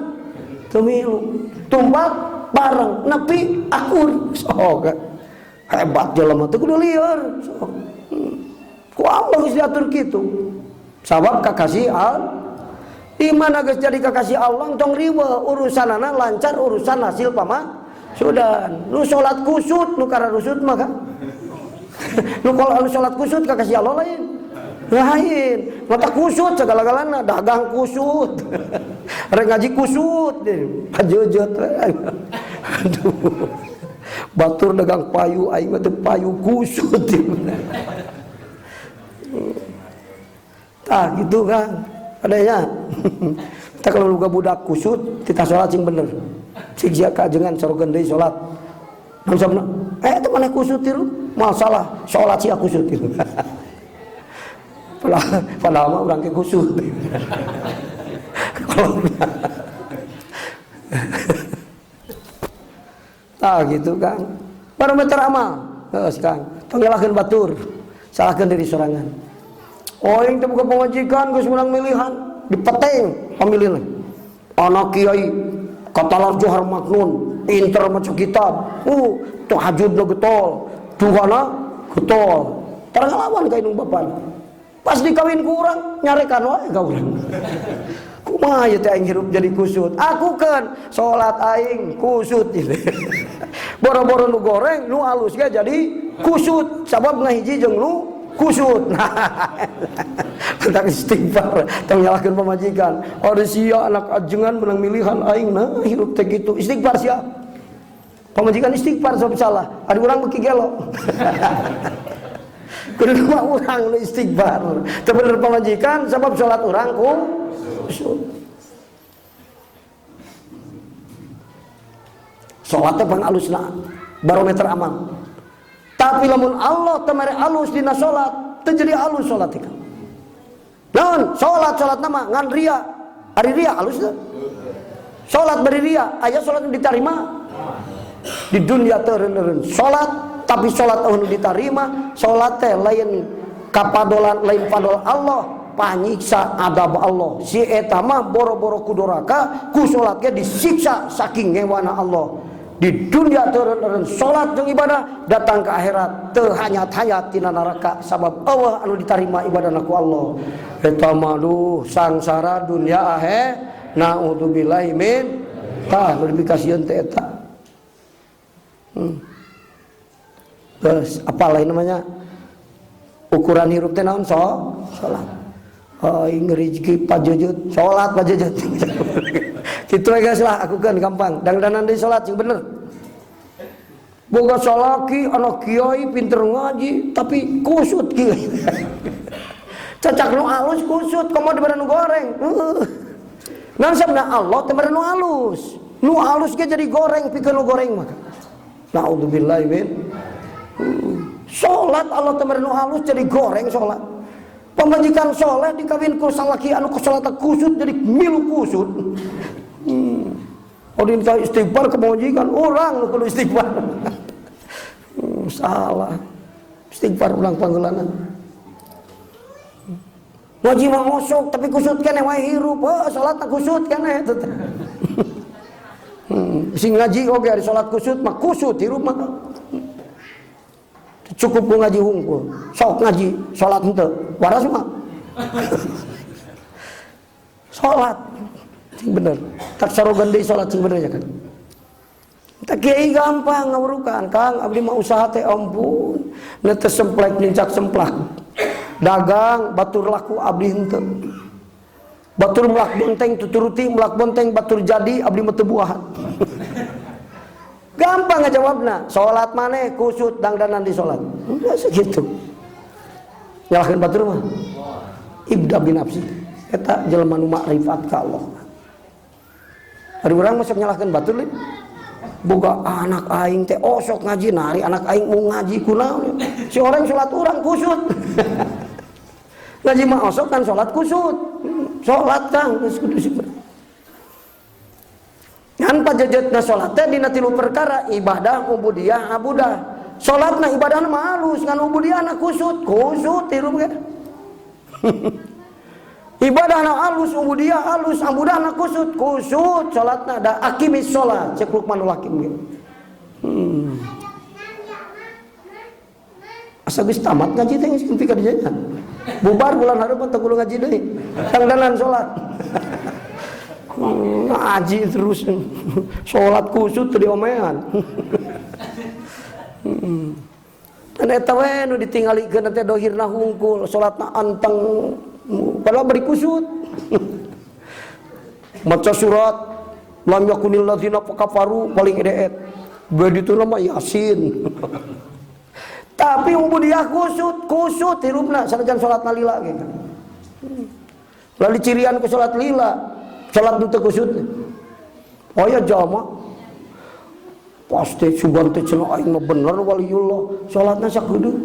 teu milu. Tumpak bareng nepi akur. Sok hebat jelema teu kudu lieur. Sok. Ku Allah geus diatur kitu. Sabab kakasih Allah. Imana geus jadi kakasih Allah tong riweuh urusanana lancar urusan hasil pama sudah. Nu salat kusut nu kararusut mah kan. Nu kalau salat kusut kakasih Allah lain. Lain. Mata kusut segala-galana dagang kusut. Rek ngaji kusut deh. Pajejet. Aduh. Batur dagang payu aing mah teu payu kusut. Tah gitu kan. Adanya. Kita kalau luga budak kusut, kita sholat sing bener. Cik sia kajengan sarogeun deui sholat. Nansabna, teu maneh kusut tiru? Masalah sholat sia kusut tiru. Padahal mah urang ke kusut. Tah gitu kan. Barometer amal. Geus Kang. Tong nyalahkeun batur. Salahkeun diri sorangan. Oh yang terbuka pengajikan geus menang milihan dipeteng pamilihna. Anak kiai katalar Johar Maknun, pinter maca kitab. Tahajudna getol, duhana getol. Tarang lawan ka indung bapan. Pas dikawin ku urang nyarekan wae ka urang. Kumaha ieu teh aing hirup jadi kusut. Akukeun salat aing kusut ieu. Boro-boro nu goreng nu alus ge jadi kusut sabab ngahiji jeung nu kusut. Tentang istighfar, tong nyalahkeun pamajikan. Ori sia anak ajengan menang milihan aing nah hirup teh kitu. Istighfar sia. Pamajikan istighfar sok salah. Ada urang beuki gelo. Kudu mah urang nu istighfar. Teu bener pamajikan sabab salat urang kusut. Salat teh pangalusna barometer amal. Tapi lamun Allah temere alus dina salat, teu jadi alus salat teh. Naon? Salat nama ngan ria. Ari ria alus teu? Salat bari ria, aya salat nu ditarima. Di dunia teu reuneun salat, tapi salat nu ditarima, salat teh lain kapadolan lain padol Allah, panyiksa adab Allah. Si eta mah boro-boro ku doraka, ku salat ge disiksa saking ngewana Allah. Di dunia teureun salat jeung ibadah, datang ke akhirat teu hanyat-hanyat tina neraka sabab Allah anu ditarima ibadahna ku Allah. Eta mah duh sangsara dunia naudzubillahi min glorifikasieun teh eta. Terus apa lain namanya? Ukuran hirup teh naon salat. Aing rezeki pajejeut, salat pajejeut. Kitu we geus lah akukeun gampang. Dangdanan deui salat sing bener. Boga salaki anak kiai pinter ngaji tapi kusut kieu. Cacak nu alus kusut komo dibere nu goreng. Ngan sabda Allah teh nu alus. Nu alus ge jadi goreng pikeun nu goreng mah. Naudzubillahi min. Salat Allah teh nu alus jadi goreng salat. Pamajikan soleh dikawin ku salaki anu salat kusut jadi milu kusut. Odin ka istighfar ke pamajikan urang nu kudu istighfar. Salah. Istighfar ulang panggeulanna. Ngaji mah ngosok tapi kusut keneh wae hirup. Salatna kusut keneh teh. Sing ngaji oge ari salat kusut mah kusut hirup mah. Cukup ku ngaji hungkul. Sok ngaji salat henteu. Waras mah. Salat sing bener. Tak sarogan deui salat sing bener ya kan. Tak kiai gampang ngawurukan, Kang abdi mah usaha teh ampun. Na teh semplek nincak semplak. Dagang batur laku abdi henteu. batur melak bonteng tuturuti melak bonteng batur jadi abdi mah teu buahan. Gampang ngajawabna, salat maneh kusut dangdanan di salat. Udah segitu. Nyalahkeun batur mah. Ibda bin nafsi. Eta jelema nu makrifat ka Allah. Ari urang mah sok nyalahkeun batur leuy. Boga anak aing teh osok ngaji nari anak aing mau ngaji kunaon. Si orang salat urang kusut. Ngaji mah osok kan salat kusut. Salat Kang geus kudu sipeur. Ngan pajejetna salat teh dina tilu perkara ibadah, ubudiyah, abudah. Salatna ibadahna mah halus ngan ubudiyahna kusut hirup ge. Ibadahna halus, ubudiyah halus, abudahna kusut salatna da aqimis shalah cek Luqmanul Hakim ge. Asa geus tamat ngaji teh geus pikeun ka dinya. Bubar bulan hareup teh kudu ngaji deui. Tangdanan salat. Ngaji terus salat kusut teu diomean. Dan eta we nu ditinggalikeun teh dohirna hungkul, salatna anteng padahal beri kusut. Maca surat lam yakunil ladzina kafaru paling edeet. Begitu nama Yasin. Tapi ubudiyah kusut hirupna sanajan salatna lila ge. Lalu cirian ke salat lila, salat nu teu kusut. Oh ya jama. Pasti sugan teh cenah aing mah bener waliullah, salatna sakudu.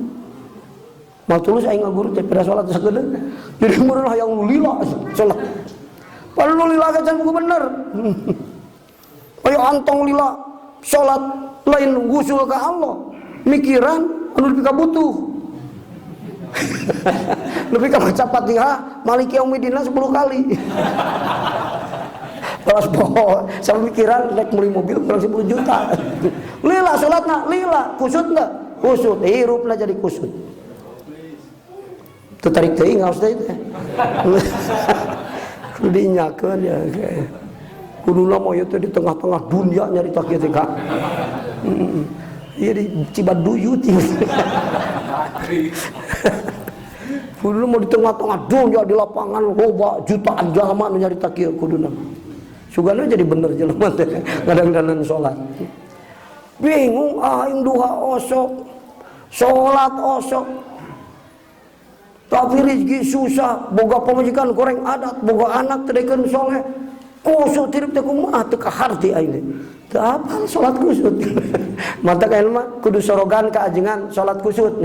Mal tulus aing ngaguru teh pada salat sakudu. Jadi meureun hayang lila salat. Padahal nu lila can buku bener. Ayo antong lila salat lain ngusul ka Allah. Mikiran anu nepi ka butuh. Nepi ka maca Fatihah Maliki Yaumiddin 10 kali. Terus poho sampai mikiran naik beli mobil kurang 10 juta. Lila salatna lila, kusut enggak? Kusut, hirupna jadi kusut. Teu tarik teuing ngaos teh. Kudu dinyakeun ya. Kuduna mah ieu teh di tengah-tengah dunia nyarita kieu teh Kak. Ieu di Cibaduyut. Kuduna mau di tengah-tengah dunia di lapangan loba jutaan jalma nu nyarita kieu kuduna. Sugana jadi bener jelema teh ngadangdanan salat. Bingung aing duha osok, salat osok. Tapi rezeki susah, boga pamajikan goreng adat, boga anak teu dekeun soleh. Kusut hirup teh kumaha teu kaharti aing teh. Teu apal salat kusut. Mata kael mah kudu sorogan ka ajengan salat kusut.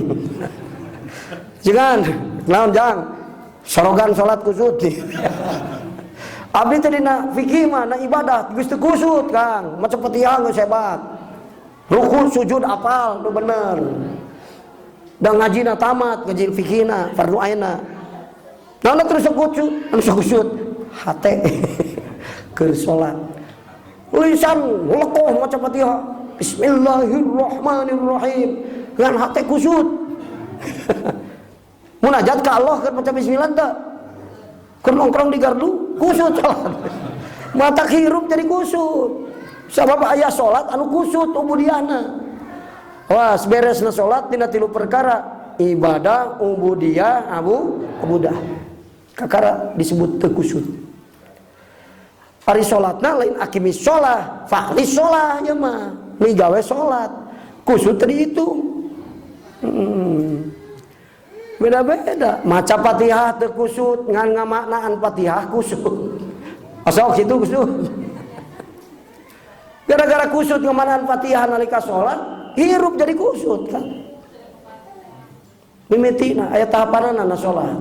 Jangan, naon jang? Sorogan salat kusut. Abdi teh dina fikih mah na ibadah geus teu kusut Kang, maca Fatihah geus hebat. Rukun sujud apal nu bener. Da ngajina tamat, ngaji fikihna, fardu aina. Naonna terus kusut, anu kusut hate keur salat. Lisan lekoh maca Fatihah, Bismillahirrahmanirrahim. Ngan hate kusut. Munajat ka Allah keur maca bismillah teh. Keur nongkrong di gardu kusut salat. Mata hirup jadi kusut. Sabab aya salat anu kusut ubudiyahna. Wah, beresna salat dina 3 perkara, ibadah, ubudiyah, abudah. Kakara disebut teu kusut. Ari salatna lain akimis shalah, fa'lis shalah nya mah. Mi gawe salat. Kusut tadi itu. Beda-beda. Maca Fatihah teu kusut, ngan ngamaknaan Fatihah kusut. Asok situ kusut. Gara-gara kusut ngamaknaan Fatihah nalika salat, hirup jadi kusut kan. Mimitina aya tahapanana na salat.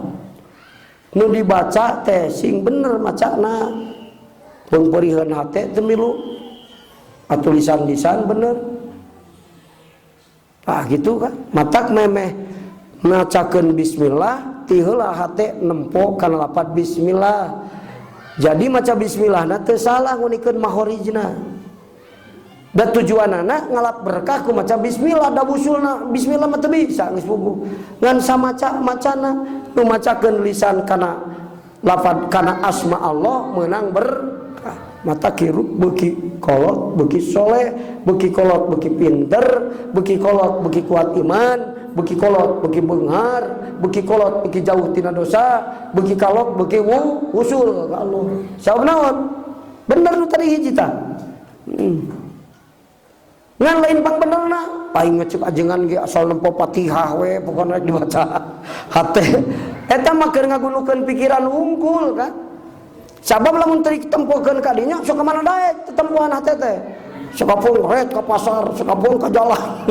Nu dibaca teh sing bener macana. Pengperihan hate teu milu. Atuh lisan-lisan bener. Ah gitu kan. Matak memeh macakeun bismillah ti heula hate nempo kana lapat bismillah. Jadi maca bismillahna teu salah ngunikeun mahorijna. Da tujuanana ngalap berkah ku maca bismillah da busulna bismillah mah teu bisa geus puguh. Ngan samaca macana nu macakeun lisan kana lafaz kana asma Allah meunang berkah. Mata kirup beuki kolot beuki soleh, beuki kolot beuki pinter, beuki kolot beuki kuat iman, beki kolot, beki beunghar, beki kolot, beki jauh tina dosa, beki kalot, beki usul ka Allah. Sabab naon? Bener nu tadi hiji tah. Ngan lain pang benerna, paling ngecek ajengan ge asal nempo Fatihah we pokona rek dibaca. Hate eta mah keur ngagunukeun pikiran unggul kan. Sabab lamun teu ditempuhkeun ka dinya sok ka mana daek tetempuhan hate teh. Sakapun ngeret ke pasar, sakapun ke jalan,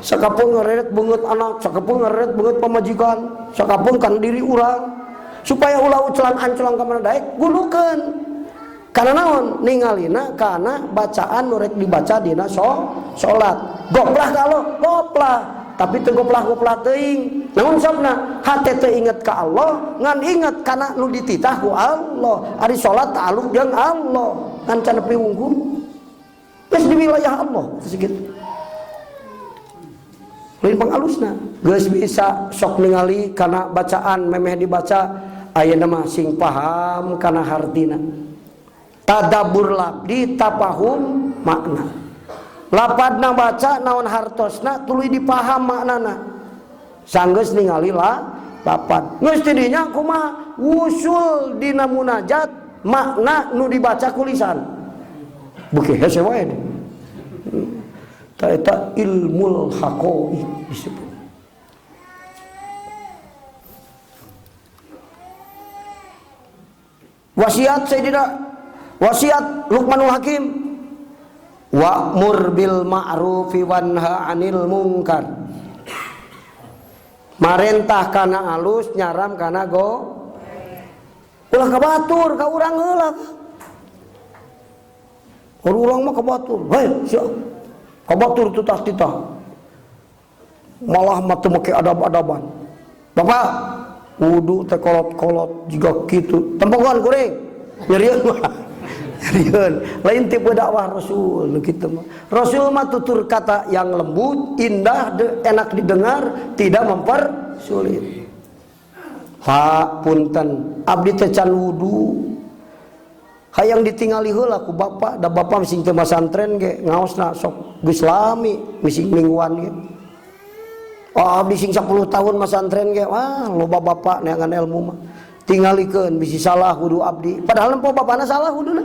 sakapun ngeret beungeut anak, sakapun ngeret beungeut pamajikan, sakapun kan diri urang, supaya ulah ucelan ancelang ka mana daek gulukeun. Karena naon? Ningalina karena bacaan nu rek dibaca dina salat. Goplah kalau goplah, tapi teu goplah-goplah teuing. Namun sabna hate teu inget ka Allah, ngan inget kana nu dititah ku Allah. Ari salat ta'alluq jeung Allah, ngan can nepi wungkul. Geus di wilayah Allah segitu. Lain pangalusna, geus bisa sok ningali kana bacaan memeh dibaca ayeuna mah sing paham kana hartina. Tadabbur labdi tapahum makna. Lapadna baca naon hartosna tuluy dipaham maknana. Sanggeus ningali lapad. Geus ti dinya kumaha wusul dina munajat makna nu dibaca ku lisan. Beuki hese wae. Ta eta ilmul haqaiq disebut. Wasiat Luqmanul Hakim, wa'mur bil ma'rufi wanha 'anil munkar. Marentah kana alus, nyaram kana ulah kabatur ka urang heula. Urang mah kabatur, hei sia. Kabatur tu tas titah. Malah mah teu make adab-adaban. Bapak, wudu teh kolot-kolot jiga kitu. Tempogon kuring. Nyerieun mah. Nyerieun. Lain tipe dakwah Rasul kitu mah. Rasul mah tutur kata yang lembut, indah, enak didengar, tidak mempersulit. Ha punten, abdi teh can wudu. Hayang ditingali heula ku bapak, da bapak mising teu masantren ge ngaosna sok geus lami mising mingguan ge. Oh abdi sing 10 tahun masantren ge wah loba bapak neangan ilmu mah. Tingalikeun bisi salah wudu abdi. Padahal empo bapana salah wuduna.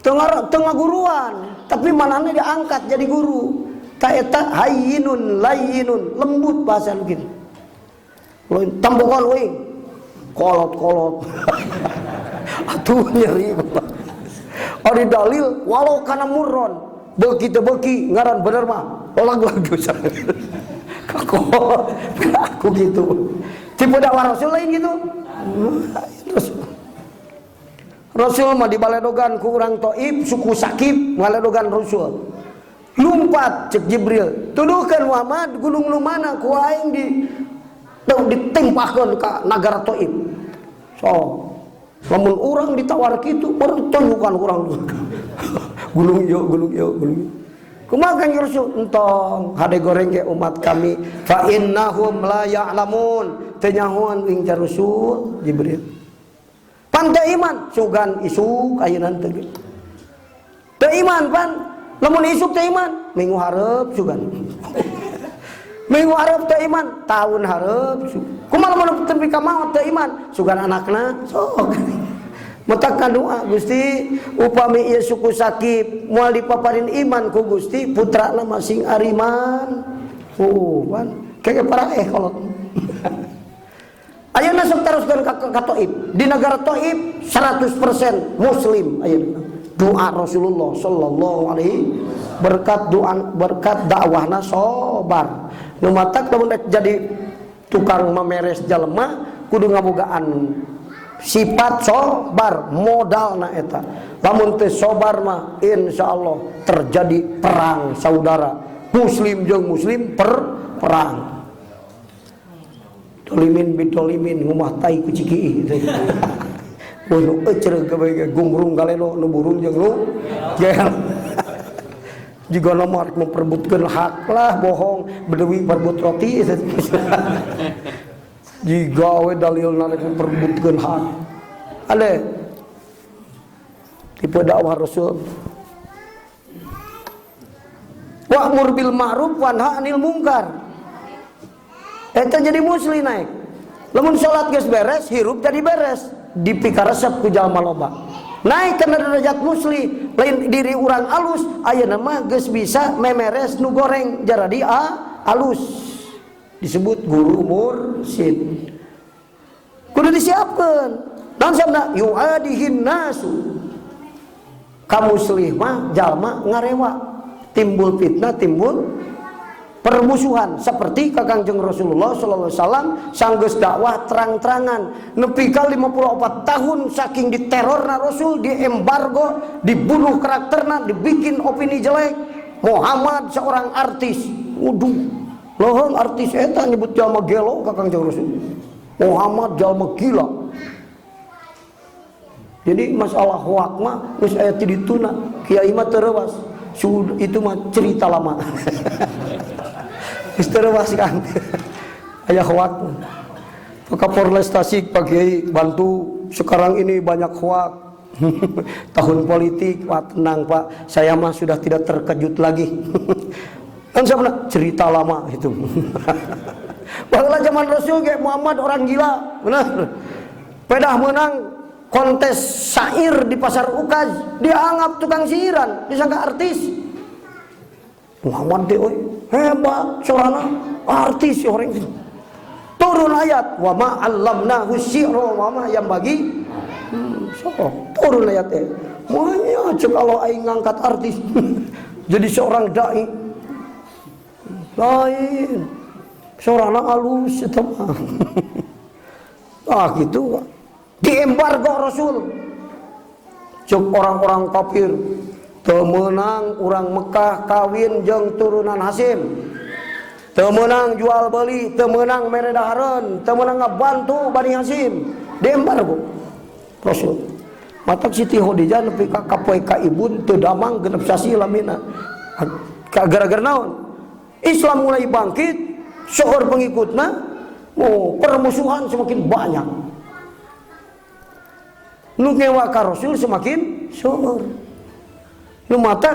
Teu ngaguruan, tapi manehna diangkat jadi guru. Ta eta hayyinun layyinun, lembut bahasa kitu. Loin tambokon euy. Kolot-kolot. Atuh nyeri bapak. Ari dalil walau kana murron, beuki teu beuki ngaran bener mah lag-lag dosa. Aku gitu. Tipe dakwah Rasul lain gitu. Rasul mah dibaledogan ku urang Taif suku Sakif ngaledogan Rasul. Lumpat cek Jibril, tuduhkeun Muhammad gunung nu mana ku aing ditempahkeun ka nagara Taif. So lamun urang ditawar kitu baru tunjukkan urang gunung ieu. Kumaha Kanjeng Rasul? Entong hade goreng ge umat kami fa innahum la ya'lamun. Teu nyahoan ing Rasul Jibril. Pan teu iman sugan isuk ayeuna teu ge. Teu iman pan, lamun isuk teu iman, minggu hareup sugan. Minggu hareup teu iman, tahun hareup. Kumaha lamun tepi ka maot teu iman, sugan anakna sok. Metakan doa Gusti upami ieu suku Sakif moal dipaparin iman ku Gusti putrana masing ariman. Pan kaya paraeh kolot. Ayeuna sok teruskeun ka Taif. Di negara Taif 100% muslim ayeuna. Doa Rasulullah sallallahu alaihi berkat dakwahna sabar. Nu matak lamun jadi tukang mameres jalema kudu ngabogaan sifat sabar modalna eta. Lamun teu sabar mah insyaallah terjadi perang saudara. Muslim jeung muslim perang. Tolimin bitolimin ngumah tai ku ciki. Nu euceureuh ka bae gungrung galelo nu burung jeung nu gel. Jiga nomor memperebutkeun hak lah bohong bedewi perebut roti. Jiga we dalilna rek memperebutkeun hak. Ade tipe dakwah Rasul. Wa'mur bil ma'ruf wanha 'anil munkar. Eta jadi musli naik. Lamun salat geus beres, hirup jadi beres. Dipikaresep ku jalma loba. Naik kana derajat musli, lain diri urang alus, ayeuna mah geus bisa memeres nu goreng jaradi alus. Disebut guru mursyid. Kudu disiapkeun. Naon sabna? Yu'adihin nasu. Kamu muslih mah jalma ngarewa. Timbul fitnah, timbul permusuhan seperti Kangjeng Rasulullah sallallahu alaihi wasallam sanggeus dakwah terang-terangan nepi ka 54 tahun saking diterorna Rasul, diembargo, dibunuh karakterna, dibikin opini jelek. Muhammad seorang artis. Waduh, lohong artis eta nyebut jalma gelo ka Kangjeng Rasul. Muhammad jalma gila. Jadi masalah hoak mah geus aya ti dituna, kiai mah teu itu mah cerita lama. Istirahat kan. Aya hoak. Kapolres Tasik Pak Kiai bantu sekarang ini banyak hoak. Tahun politik, Pak tenang Pak, saya mah sudah tidak terkejut lagi. Kan sebenarnya cerita lama itu. Bahwa zaman Rasul kayak Muhammad orang gila, benar. Pedah menang kontes syair di pasar Ukaz, dia anggap tukang siiran, disangka artis. Muhammad deh, hebat, seorang artis orang itu. Turun ayat, wa ma 'allamnahu syi'ra wa ma yang bagi. Turun ayatnya. Makanya cek kalau aing ngangkat artis jadi seorang dai. Lain. Seorang alus itu mah. Gitu. Diembargo Rasul. Cek orang-orang kafir temenang orang Mekah kawin jeung turunan Hasim, temenang jual beli, temenang mere dahareun, temenang ngabantu Bani Hasim, diembargo Rasul. Matak Siti Khadijah nepi ka kapoe ka ibun teu damang genep sasi lamina. Gara-gara naon? Islam mulai bangkit, seueur pengikutna, permusuhan semakin banyak. Nu ngewa ka Rasul semakin seueur. Nu matak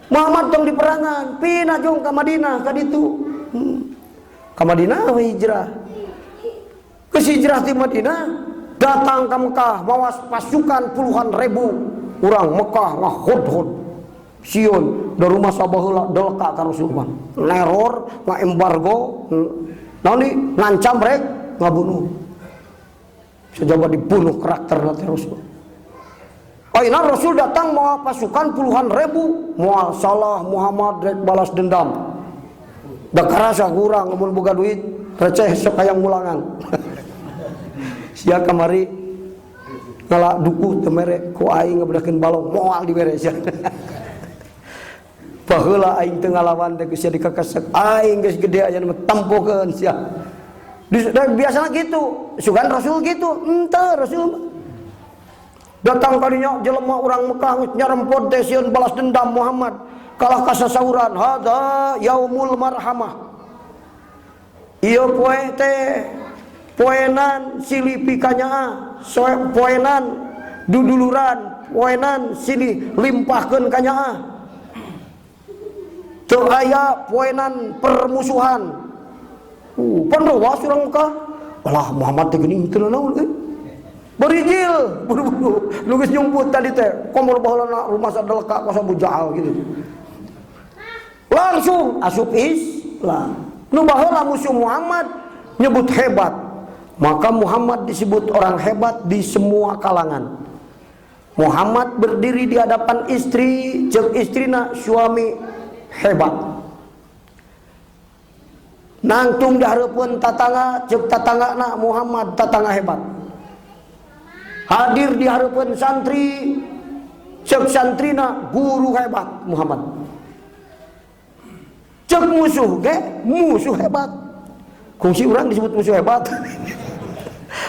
Muhammad tong di perangan, pindah jong ka Madinah ka ditu. Ka Madinah hijrah. Geus hijrah ti Madinah, datang ke Mekah mawas pasukan puluhan ribu urang Mekah ngahud-hud. Sieun da rumah sabaheula delka ka Rasulullah. Neror, ngaembargo, naon di ngancam rek ngabunuh. Sejaba dibunuh karakterna teh Rasul. Aina Rasul datang mau pasukan puluhan ribu, moal salah Muhammad rek balas dendam. Da karasa kurang mun boga duit, receh sok hayang mulangan. Sia kamari ngala duku teu mere ku aing ngabedakeun balong moal dibere sia. Baheula aing teu ngalawan teh geus dikakasek aing geus gede aya mah tampokeun sia. Biasana gitu, sugan Rasul gitu, henteu Rasul datang kadinya jelema orang Mekah nyarempot teh sieun balas dendam Muhammad kalah kasasauran. Hadza yaumul marhamah. Ieu poe teh poenan silih pikanyaa, poenan duduluran, poenan silih limpahkeun ka nyaa. Teu aya poenan permusuhan. Pandawas urang Mekah. Alah Muhammad teh geuning teu naon berijil, buru-buru, lukis nyumput tadi teh, komor baheulana rumah sadelka ka Abu Jahal gitu. Langsung asup Islam. Nu baheula musuh Muhammad nyebut hebat. Maka Muhammad disebut orang hebat di semua kalangan. Muhammad berdiri di hadapan istri, cek istrina suami hebat. Nangtung dihareupeun tatangga, cek tatanggana Muhammad tatangga hebat. Hadir di harapan santri, cek santrina guru hebat Muhammad. Cek musuh ge musuh hebat. Kungsi urang disebut musuh hebat.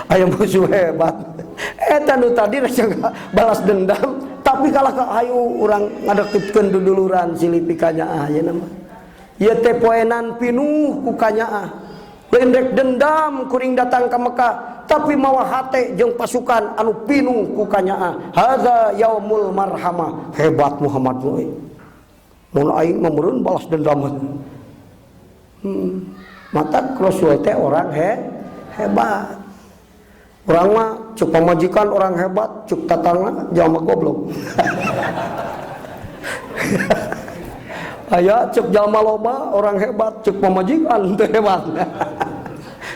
Aya musuh hebat. Eta nu tadi rek balas dendam, tapi kalah ka hayu urang ngadekkeutkeun duduluran silih pikanyaa ayeuna mah. Ieu teh poenan pinuh ku kanyaa. Lain rek dendam kuring datang ke Mekah, tapi mawa hate jeung pasukan anu pinuh ku kanyaa. Hadza yaumul marhamah. Hebat Muhammad we. Mun aing mah meureun balas dendam. Mata Rasul teh orang hebat. Orang mah cuk pamajikan orang hebat, cuk tatangna jalma goblok. Aya cuk jalma loba orang hebat, cuk pamajikan teu hebat.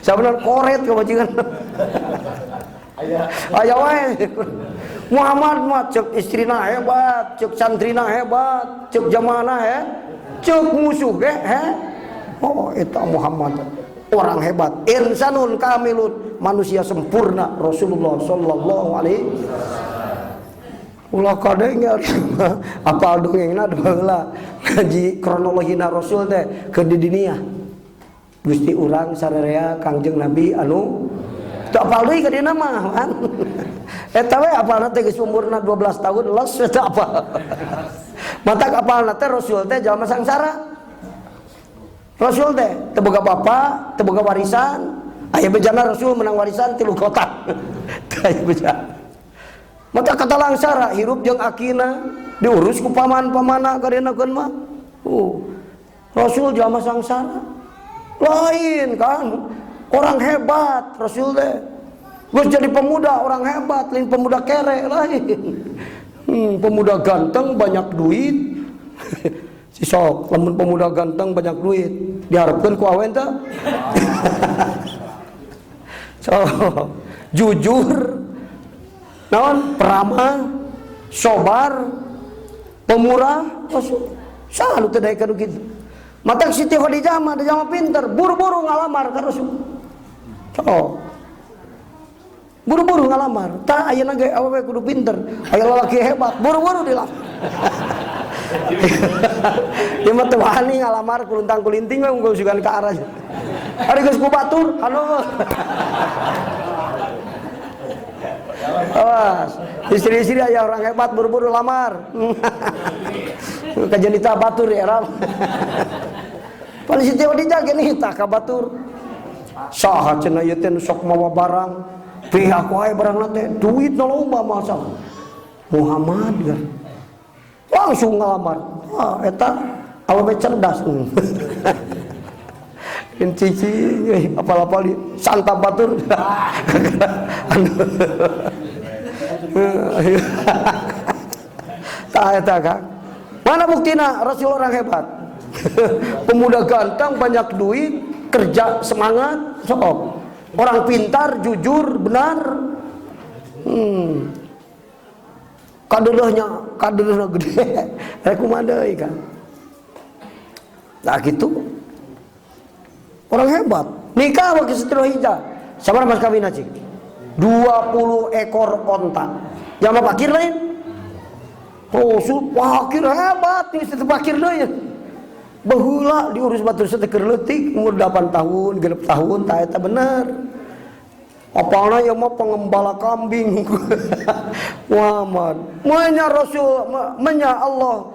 Sabenerna koret pamajikan. Aya wae. Muhammad mah cuk istrina hebat, cuk santrina hebat, cuk jamaahna cuk musuh ge oh eta Muhammad orang hebat, insanun kamilun, manusia sempurna, Rasulullah sallallahu alaihi ulah kadengnya apal dongengna baheula ngaji kronologina Rasul teh ke di dunia. Gusti urang sararea Kangjeng Nabi anu teu apal deui ka dina mah kan. Eta we apalna teh geus umurna 12 tahun los eta apal. Mata apalna teh Rasul teh jalma sangsara. Rasul teh teu boga bapa, teu boga warisan. Aya bejana Rasul menang warisan 3 kotak. Teu aya bejana. Mata kata langsara hirup jeung akina diurus ku paman-pamana kadenakeun mah. Rasul jalma sangsara. Lain kan orang hebat Rasul teh. Geus jadi pemuda orang hebat, lain pemuda kere lain. Pemuda ganteng banyak duit. Si sok lamun pemuda ganteng banyak duit diharapkeun ku awen teh. So, jujur, naon peramah, sobar, pemurah, selalu teu daek kanu kitu. Matak Siti Khadijah mah jalma pinter, buru-buru ngalamar ka Rasul. So, buru-buru ngalamar. Tah ayeuna ge awewe kudu pinter, aya lalaki hebat, buru-buru dilamar. Ieu mah teu wani ngalamar kuluntang kulinting we unggul sugan ka arah. Ari geus ku batur, anu. Awas, istri-istri aya orang hebat buru-buru lamar. Kajenita batur ya ram. Pan Siti Khadijah gini tah ka batur. Saha cenah ieu teh sok mawa barang. Pihak wae barangna teh duit na loba masa. Muhammad kan. Langsung ngalamar. Eta awewe cerdas. Cici apal-apal santap batur. Tah eta kan. Mana buktina Rasul orang hebat. Pemuda ganteng banyak duit, kerja semangat, sok. Orang pintar, jujur, benar. Kaderahnya gede. Rek kumaha deui kan. Nah gitu. Orang hebat. Nikah bagi Siti Khadijah. Sabar mas kawin cik. 20 ekor onta. Jama pakir lain. Rasul pakir hebat nih Siti pakir deui. Baheula diurus batur seteker leutik umur 8 tahun, 6 tahun tah eta bener. Apalna ya mah pengembala kambing. Muhammad. Manya Rasul, manya Allah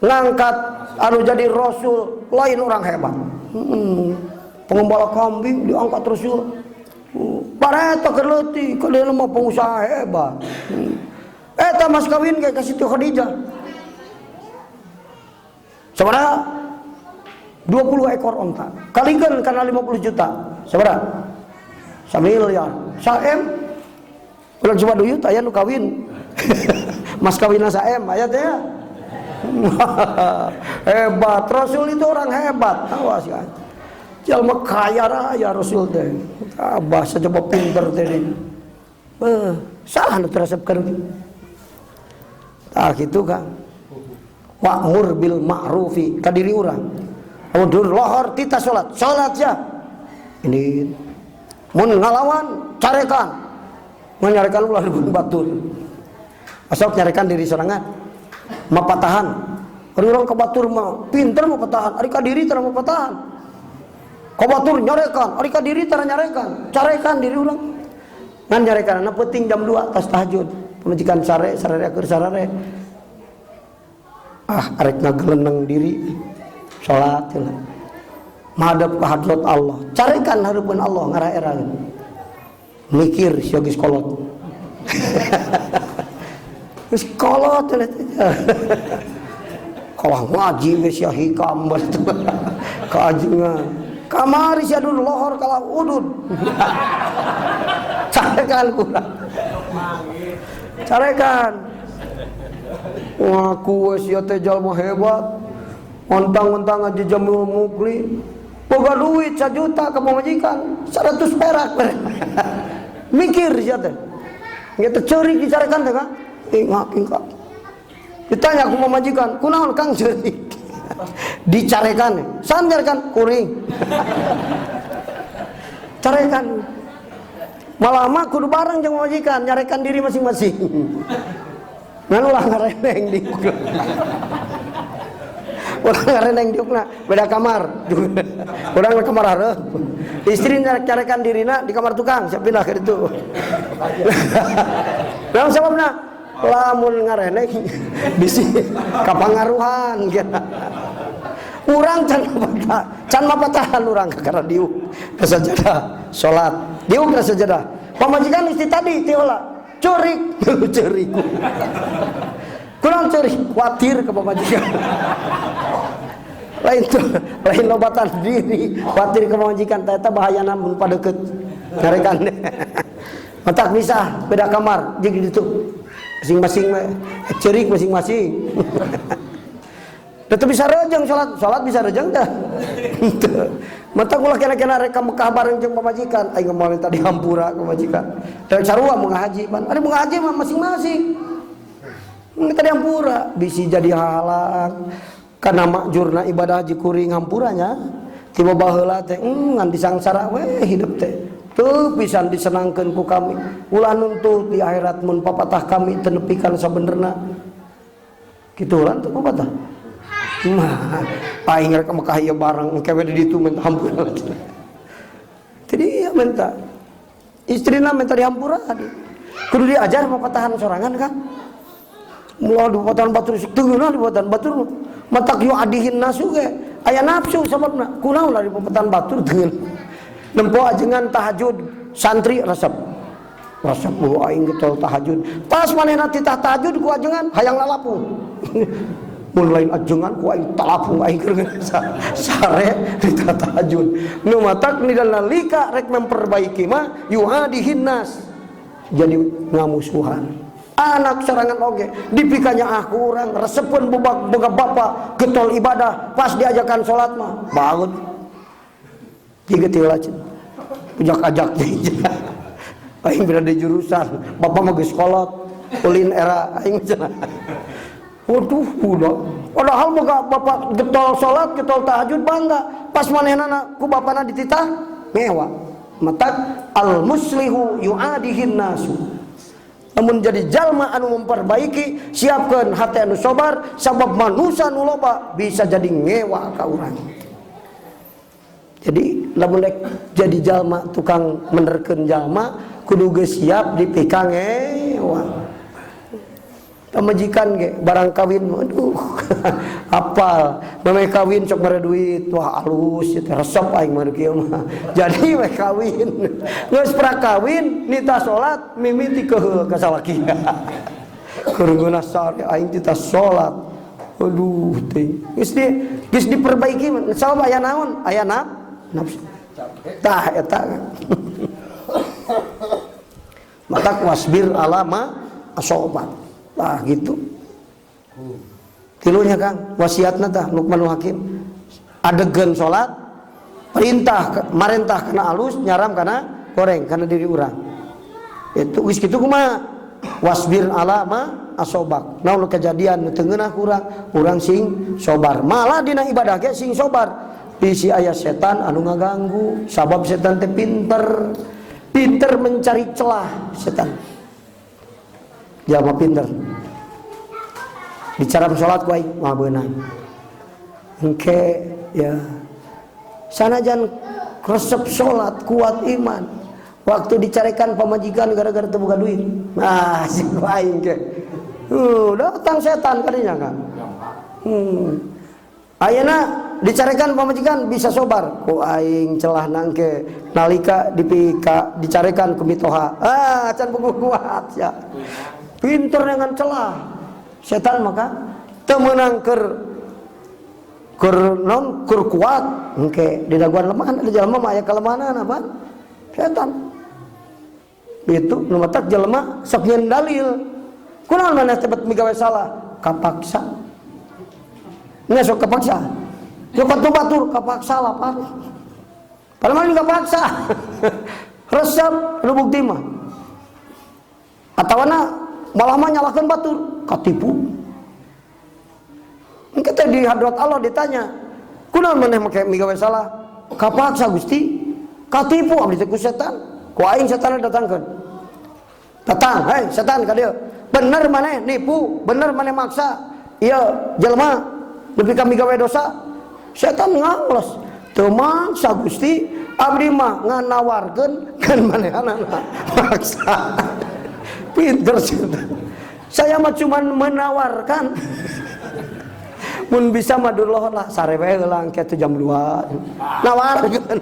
ngangkat anu jadi Rasul lain orang hebat. Pengembala kambing diangkat Rasul. Pareta keur leutik, kalian mah pengusaha hebat. Eta mas kawin ge ka Siti Khadijah. Sabaraha? 20 ekor onta. Kalikeun kana 50 juta. Sabaraha? 1 miliar. Saem. Ulah cuma duyut aya nu kawin. Mas kawinna saem aya teh. Hebat, Rasul itu orang hebat. Awas ya. Jalma kaya raya Rasul teh. Abah coba pinter teh. Salah nu teresepkeun. Tah kitu kan. Wa'mur bil ma'rufi ka diri urang. Udur lohor tita salat. Salat ya. Ini mun ngalawan carekan. Mun nyarekan ulah batur. Asal nyarekan diri sorangan. Mapatahan. Ari urang ka batur mah pinter mapatahan, ari ka diri tara mapatahan. Ka batur nyarekan, ari ka diri tara nyarekan. Carekan diri urang. Ngan nyarekanna penting jam 2 tas tahajud. Pamajikan sare keur sarare. Arek ngageleneng diri salat heula. Madhep ka hadrat Allah. Carekan hareupeun Allah ngaraerakeun. Mikir sia geus kolot. Geus kolot teh. Kalau ngaji geus sia hikam kajian. kamari sia dulu lohor kalau udud. Carekan kurang. Carekan. Wah, ku sia teh jalma hebat. Ontang-ontang aja Jamil Mukli. Boga duit 1 juta ke pemajikan, 100 perak. Mikir sia teh. Kita ceurik dicarekan teh kan? Ingak. Ditanya aku pemajikan, kunaon Kang ceurik? Dicarekan. Sanjar kan kuring. Carekan. Malah mah kudu bareng jeung pemajikan, nyarekan diri masing-masing. Ngan ulah ngareneng di orang ngareneng diukna beda kamar. Urang di kamar hareup. Istri carekan dirina di kamar tukang, siap pindah ke ditu. Naon sababna? Lamun ngareneng bisi kapangaruhan gitu. Urang can mapatahan urang karena diuk ka sajadah salat. Diuk ka sajadah. Pamajikan istri tadi teh heula curik, curik. Kurang curik, khawatir ke pamajikan. Lain lobatan diri, khawatir ke pamajikan ternyata bahayana mun padeukeut ngarekan. Matak bisa beda kamar jeung ditu. Masing-masing cerik masing-masing. Tetep bisa rejeng salat bisa rejeng dah. Mata ulah kena rek Mekah bareng jeung pamajikan, aing moal tadi hampura ka pamajikan. Rek sarua mau ngahaji pan, ari mau ngahaji mah masing-masing. Tadi hampura bisi jadi halang kana makjurna ibadah haji kuring hampuranya. Tiba baheula teh ngan disangsara we hidup teh. Teu pisan disenangkeun ku kami. Ulah nuntut di akhirat mun papatah kami teu nepikan sabenerna. Kitu lan teu papatah. Mah, aing rek ka Mekah ieu bareng engke we di ditu minta hampura. Jadi ya minta istrina minta dihampura di. Kudu diajar papatahan sorangan kan. Mula di papatahan batur sik teungeuna di papatahan batur. Matak yu adihin nasu ge. Aya nafsu sababna. Kunaon lah di papatahan batur teungeun. Nempo ajengan tahajud santri resep aing getol tahajud pas manehna titah tahajud ku ajengan hayang lalapung. Mulai ajengan ku aing talapung aing keur sare titah tahajud nu matak nidalna lika rek memperbaiki mah yuhadihin nas jadi ngamusuhan anak sorangan oge dipikanya aku urang resepeun boga bapa getol ibadah pas diajakan salat mah bangun tiga tilacin ujak-ajak aja aing berada di jurusan bapak mah geus kolot ulin era aing cenah waduh udah padahal boga bapak getol salat getol tahajud bangga pas manehna ku bapana dititah mewah matak al muslihu yuadihin nasu namun jadi jalma anu memperbaiki siapkeun hate anu sabar sabab manusia nu loba bisa jadi ngewa ka urang. Jadi lamun jadi jalma tukang menerkeun jalma kudu geus siap dipika ngewa. Pamajikan ge barang kawin aduh apal mame kawin sok mere duit wah alus teh resep aing mah kieu mah. Jadi we kawin geus prakawin nita salat mimiti keheul ka salaki. Kurunguna sare aing tita salat. Aduh teh geus diperbaiki sabab aya naon? Aya nafsu tah eta maka wasbir alama asobat tah gitu tilunya Kang wasiatna tah Luqmanul Hakim adegan salat perintah marentah kana alus nyaram kana goreng kana diri urang itu geus kitu kumaha wasbir alama asobak naon kejadian teu ngeunah urang sing sabar malah dina ibadah ge sing sabar isi ayat setan anu ngaganggu sabab setan teh pinter mencari celah setan jalma pinter dicaram salat ku aing mah beunang engke ya sanajan resep salat kuat iman waktu dicarekan pamajikan gara-gara teu boga duit nah si aing ke datang setan kadinya kan ayeuna dicarekan pamajikan bisa sobar ku aing celah nangke nalika dipika dicarekan ku mitoha can buku kuat ya pinter dengan celah setan maka teu meunang keur kur kuat engke di daguan lemah ada jelema mah aya kelemahan apa setan itu nu matak jelema sok nyeun dalil kunaon maneh teh migawe salah kapaksa nya sok kapaksa yo katu batur kapaksa lapar padahal mah kapaksa resep nu bukti mah atawana malah mah nyalahkeun batur katipu engke teh di hadrat Allah ditanya kunaon maneh make migawe salah kapaksa Gusti katipu abdi teh ku setan ku aing setan datangkeun datang hei setan ka dieu bener maneh nipu bener maneh maksa ieu jelema nepi ka migawe dosa setan nganglos teu maksa Gusti abdi mah nganawarkeun kan manehna maksa pinter setan saya mah cuman menawarkan mun bisa mah dulur lah sare bae heula engke jam 2 nawarkeun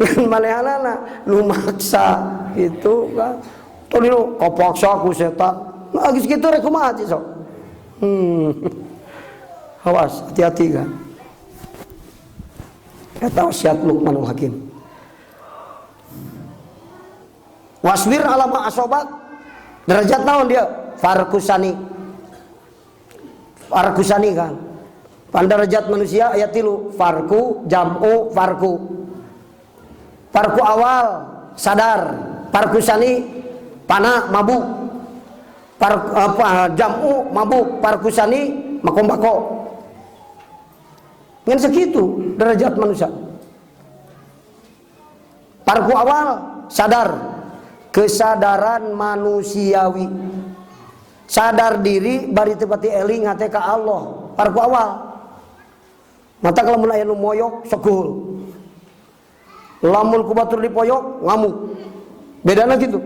ngan manehna nu maksa gitu kan teu nu kapaksa ku setan nah geus kitu rek kumaha sok awas hati-hati kan eta wasiat Luqmanul Hakim wasbir ala ma asobak derajat naon dia farkusani kan pandarajat manusia ayat 3 farku jam'u farku awal sadar farku sani pana mabuk jam'u mabuk farku sani makombako ngan segitu derajat manusia farku awal sadar kesadaran manusiawi sadar diri bari teu pati eling hate ka Allah farku awal mata kalau mun aya nu moyok sekul lamun ku batur dipoyok ngamuk bedana gitu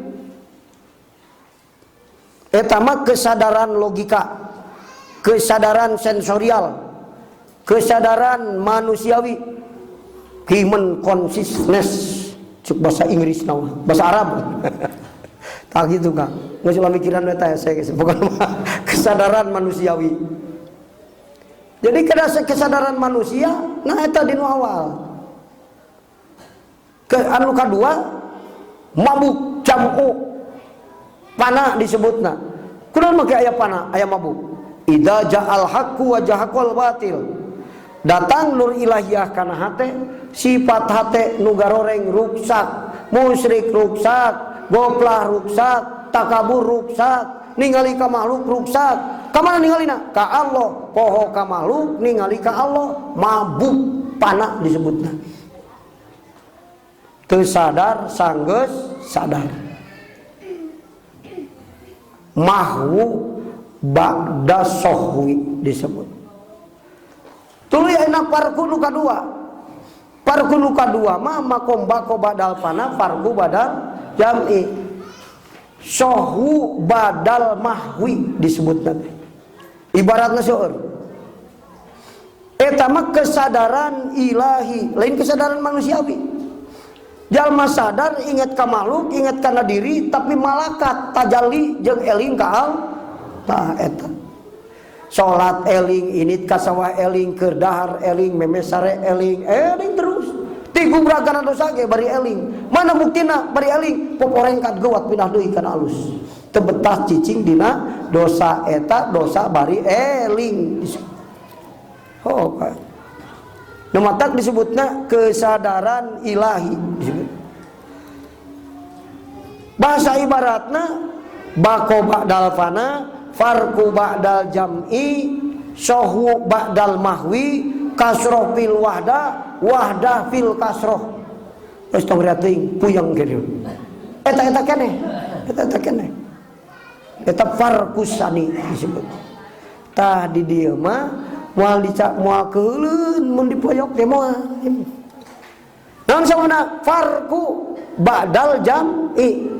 eta mah kesadaran logika kesadaran sensorial kesadaran manusiawi human consciousness cuk bahasa Inggris naon bahasa Arab tak gitu kan nggak cuma mikiran eta saya bukan kesadaran manusiawi jadi kesadaran manusia nah eta dinu awal ke anu kadua mabuk jam'u pana disebutna kunaon make aya pana aya mabuk idza ja'al haqqu wa jahaqal batil datang nur ilahiyah kana hate sifat hate nu garoreng ruksak musyrik ruksak goplah ruksak, takabur ruksak, ningali ka makhluk ruksak. Ka mana ningalina? Ka Allah. Poho ka makhluk ningali ka Allah, mabuk pana disebutna. Teu sadar sanggeus sadar. Mahwu ba'da sohwi disebut. Tuluy ayeuna farku nu kadua. Farku nu kadua mah makombako badal pana farku badal jam'i sohu badal mahwi disebut nanti ibaratnya seueur eta mah kesadaran ilahi lain kesadaran manusiawi jalma sadar ingat ka makhluk ingat kana diri tapi malakat tajalli jeung eling ka Allah eta salat eling init ka sawah eling keur dahar eling memesare eling terus tigu beragana dosa ge bari eling mana buktina bari eling poporengkat geuat pindah deui kana alus teu betah cicing dina dosa eta dosa bari eling oh kan nu matak disebutna kesadaran ilahi disebut bahasa ibaratna bako ba'dal fana farku ba'dal jam'i sohu ba'dal mahwi kasroh fil wahdah fil kasroh wis tong rating puyeng kieu eta keneh eta farkusani disebut tah di dieu mah moal dicak moal keuleun mun dipoyok teh moal naon samana farku ba'dal jam'i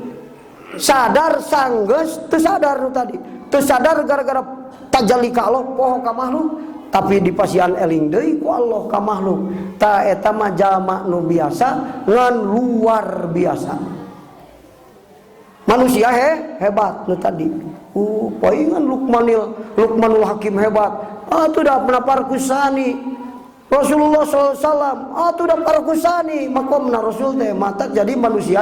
sadar sanggeus teu sadar nu tadi teu sadar gara-gara tajalli ka Allah poho ka makhluk tapi dipasian eling deui ku Allah ka makhluk ta eta mah jalma nu biasa ngan luar biasa manusia hebat nu tadi poingan Luqmanul Hakim hebat atuh da pernah parkusani Rasulullah SAW, atuh da parkusani makomna Rasul teh mata jadi manusia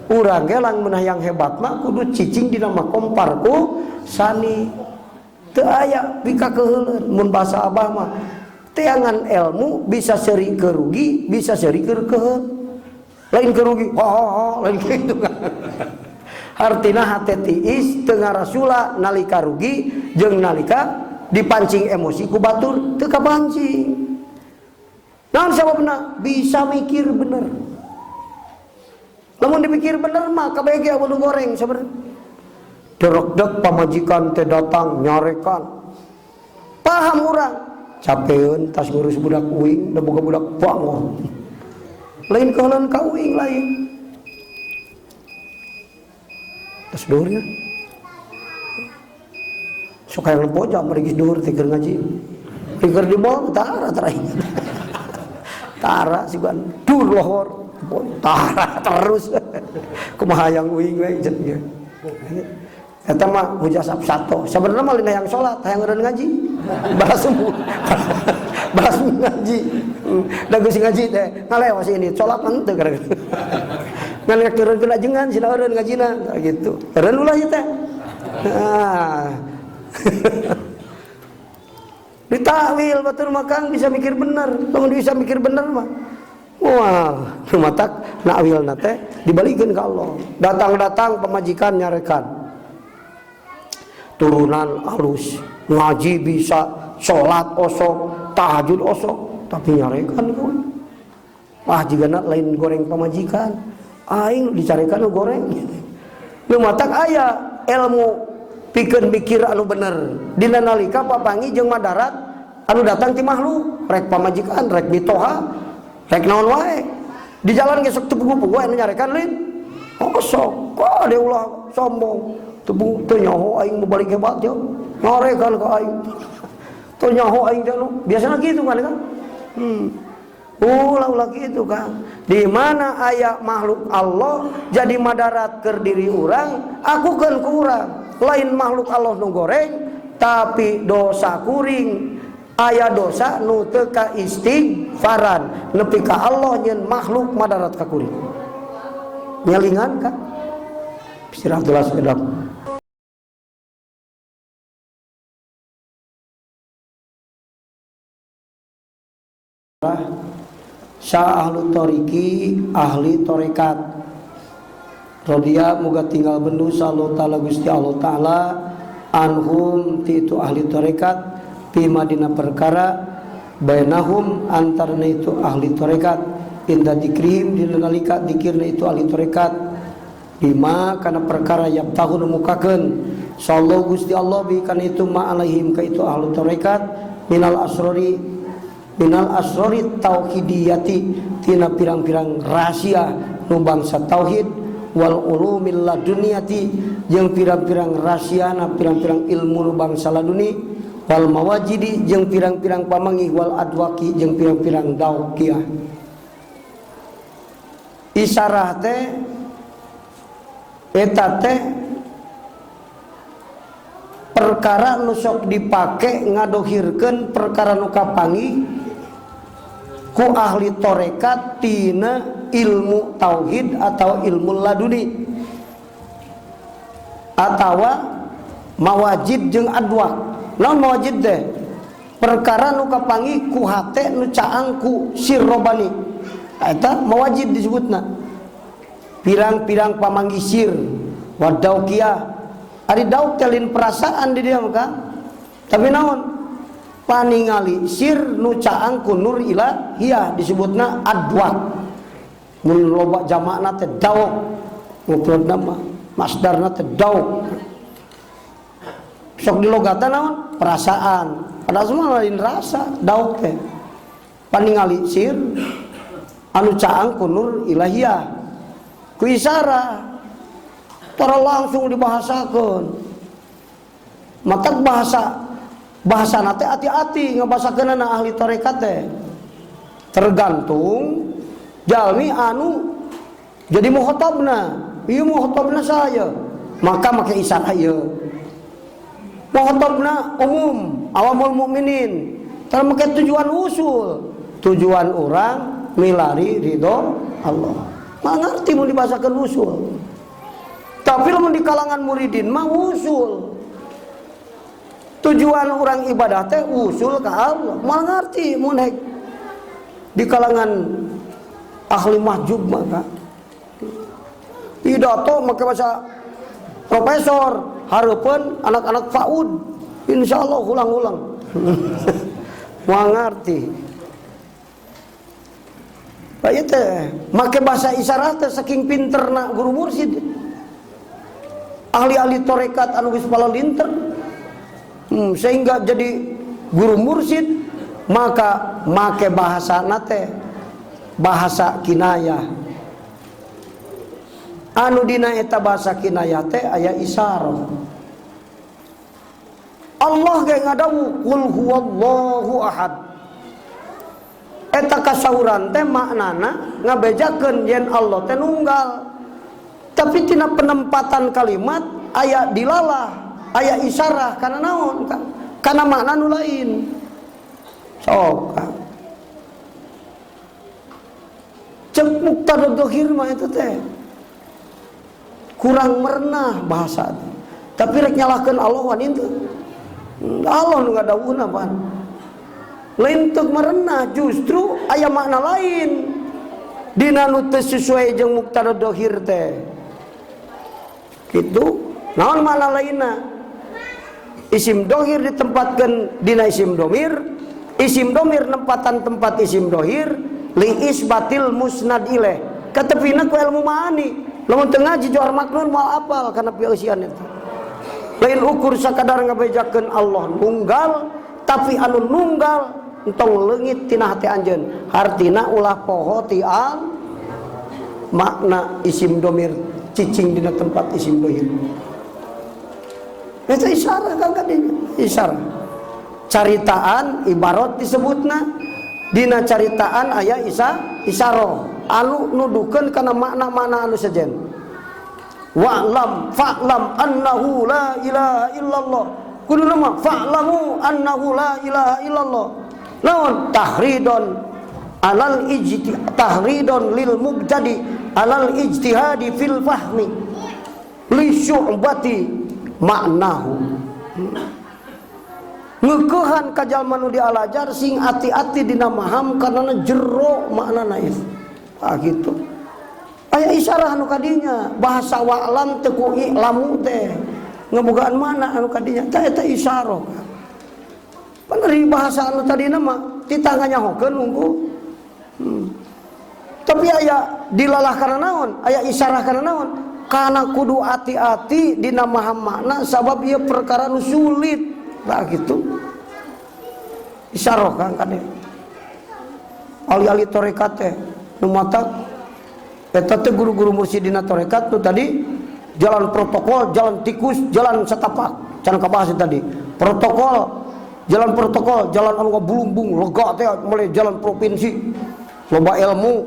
urang ge lang meunah yang hebat mah kudu cicing dina makom parkusani. Teu aya pikakeheuleuh mun basa Abah mah teangan ilmu bisa seri kerugi, bisa seri keukeuh. Lain kerugi, lain kitu kan. Artina hate tiis teu ngarasula nalika rugi jeung nalika dipancing emosi ku batur teu kapancing. Naon sababna? Bisa mikir bener. Lamun dipikir bener mah kabege kudu goreng sabenerna. Derek-dek pamajikan teh datang nyarekan. Paham urang, capeun tas ngurus budak uing da boga budak bangon. Lain kaulaun ka uing lain. Tas dhuhurnya. Sok hayang poja merigis dhuhur teh keur ngaji. Keur di mall tara terakhir. Tara siban dur lohor. Tara terus. Kumaha hayang uing we jeung. Eta mah hujasab sato. Sabenerna mah lina yang salat, hayang eureun ngaji. Bahas sembuh. Bahas ngaji. Da geus ngaji teh ngalewas ini salat mah teu gara-gara. Ngan ngeureun kena jengan sila eureun ngajina gitu. Eureun ulah ieu teh. Nah. Ditawil batur mah Kang bisa mikir bener. Lamun bisa mikir bener mah wah, matak nakwilna teh dibalikeun ka Allah. Datang-datang pamajikan nyarekan. Turunan alus, ngaji bisa, sholat osok, tahajud osok, tapi nyarekan kau. Wah jigana lain goreng pamajikan, aing dicarekan goreng. Nu matak aya ilmu pikeun mikir anu bener. Dina nalika papangi jeung madarat anu datang ti makhluk, rek pamajikan, rek ditoha, rek naon wae. Di jalan ge sok teu pugu-pugu anu nyarekan lin. Osok, kok ada ulah sombong. Teu nyaho aing balik hebat yo. Ngarekan ka aing. Teu nyaho aing teh biasana kitu kan. Ulah gitu kan. Di mana aya makhluk Allah jadi madarat keur diri urang, akukeun ku urang. Lain makhluk Allah nu goreng, tapi dosa kuring. Aya dosa nu teu ka istighfaran, nepi ka Allah nyeun makhluk madarat ka kuring. Nyalingan kan? Istirahat sedap. Sa ahlu toriki ahli torekat rodia muga tinggal bendu sallallahu ta'ala Gusti Allah ta'ala anhum ti itu ahli torekat pi madina perkara bainahum antarna itu ahli torekat inda dikrihim dina nalika dikirna itu ahli torekat bima kana perkara yabtahu mukakeun sallallahu Gusti Allah bi kana itu ma alaihim ka itu ahli torekat minal asrori tauhidiyati tina pirang-pirang rahasia nu bangsa tauhid wal ulumil laduniyati jeung pirang-pirang rahasiana pirang-pirang ilmu nu bangsa laduni wal mawajidi jeung pirang-pirang pamanggih wal adwaki jeung pirang-pirang dauqiyah. Isyarah teh eta teh perkara nu sok dipake ngadohirkeun perkara nu kapanggih ku ahli torekat tina ilmu tauhid atau ilmu laduni atawa mawajid jeung adwak. Naon mawajid teh? Perkara nu kapanggih ku hate nu caang ku sirrobani. Eta mawajid disebutna. Pirang-pirang pamanggih sir wadauqiyah. Ari dauk telin perasaan di dieu mah. Tapi naon? Paningali sir nu caang ku nur ilahiyah disebutna adwak. Mun loba jamakna teh dauk. Mufradna mah masdarna teh dauk. Sok di logatan naon? Perasaan. Padahal semua lain rasa, dauk teh. Paningali sir anu caang ku nur ilahiyah. Ku isara tara langsung dibahasakeun. Maka bahasa nate hati-hati ngabasakeun ahli tarekat teh. Tergantung jalmi anu jadi mukhatabna. Ieu mukhatabna saya. Maka make isyarat ieu. Mukhotobna umum, awamul mukminin. Termake tujuan usul, tujuan orang milari ridho Allah. Mah ngerti mau dibahasakan usul. Tapi lamun di kalangan muridin mah usul. Tujuan orang ibadah teh usul ke Allah. Mah ngerti mun di kalangan ahli mahjub maka pidato make bahasa profesor, hareupeun anak-anak PAUD insyaallah ulang-ulang. Moal ngarti. Bae teh make bahasa isyarat teh saking pinterna guru mursyid. Ahli-ahli tarekat anu geus palalinter. Sehingga jadi guru mursyid maka make bahasana teh bahasa kinayah. Anu dina eta bahasa kinayah teh aya isyarah. Allah ge ngadawu qul huwallahu ahad. Eta kasauran teh maknana ngabejakeun yen Allah teh nunggal. Tapi tina penempatan kalimat aya dilalah, aya isyarah kana naon? Kana makna nu lain. Sok. Cek muqtada dzahir mah eta teh kurang merenah bahasa. Tapi rek nyalahkeun Allah wan itu. Allah nu ngadawuhna pan. Lain teu merenah, justru aya makna lain. Dina nu teu sesuai jeung muqtada dzahir teh. Kitu, naon makna lainna? Isim dohir ditempatkeun dina isim domir, isim domir nempatan tempat isim dohir, li isbatil musnad ilaih. Katepina ku ilmu maani. Lamun teu ngaji johar maknun moal apal kana pieusian eta. Lain ukur sakadar ngabejakeun Allah nunggal, tapi anu nunggal entong leungit tina hati anjeun. Hartina ulah poho ti al makna isim domir cicing dina tempat isim dohir. Eta isyarah kan kadinya, isyarah. Caritaan ibarat disebutna dina caritaan aya isyarah anu nuduhkeun kana makna-makna anu sejen. Wa'lam fa'lam annahu la ilaha illallah. Kudu nama fa'lamu annahu la ilaha illallah. Naon tahridon alal tahridon lil mubtadi alal ijtihadi fil fahmi li syu'bati maknahu. Ngeukehan ka jalma nu dialajar sing ati-ati dina maham karena jero maknana ieu. Ah gitu. Aya isyarah anu kadinya, bahasa wa'lam teu ku lamu teh. Ngabogaan mana anu kadinya? Tah eta isyarah. Paneri bahasa anu tadina mah titangga nyahokeun unggul. Tapi aya dilalah karena naon? Aya isyarah karena naon? Karena kudu hati-hati dina maham makna sabab ieu perkara nu sulit. Tah gitu. Isyarah kan kade. Ali-ali tarekat teh nu matak eta teh guru-guru mursyidina tarekat tu tadi jalan protokol, jalan tikus, jalan setapak. Can kabahas tadi. Protokol, jalan anu ngabulumbung, lega teh mulai jalan provinsi. Loba ilmu,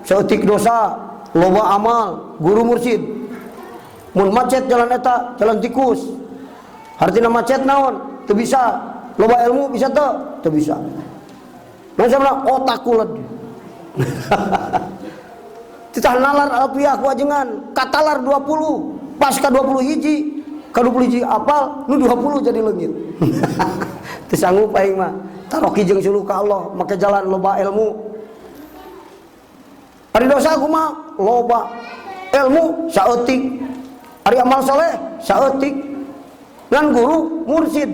saeutik dosa, loba amal, guru mursyid. Mun macet jalan eta, jalan tikus. Hartina macet naon? Teu bisa. Loba ilmu bisa teu? Teu bisa. Nah sabana otak kuled. Titah nalar alfiah ku ajengan, katalar 20, pas ka 20 hiji, ka 20 hiji apal, nu 20 jadi leungit. Teu sanggup aing mah. Taroki jeung suluh ka Allah, make jalan loba ilmu. Ari dosa kumaha? Loba. Ilmu saeutik. Ari amal saleh saeutik. Ngan guru mursyid.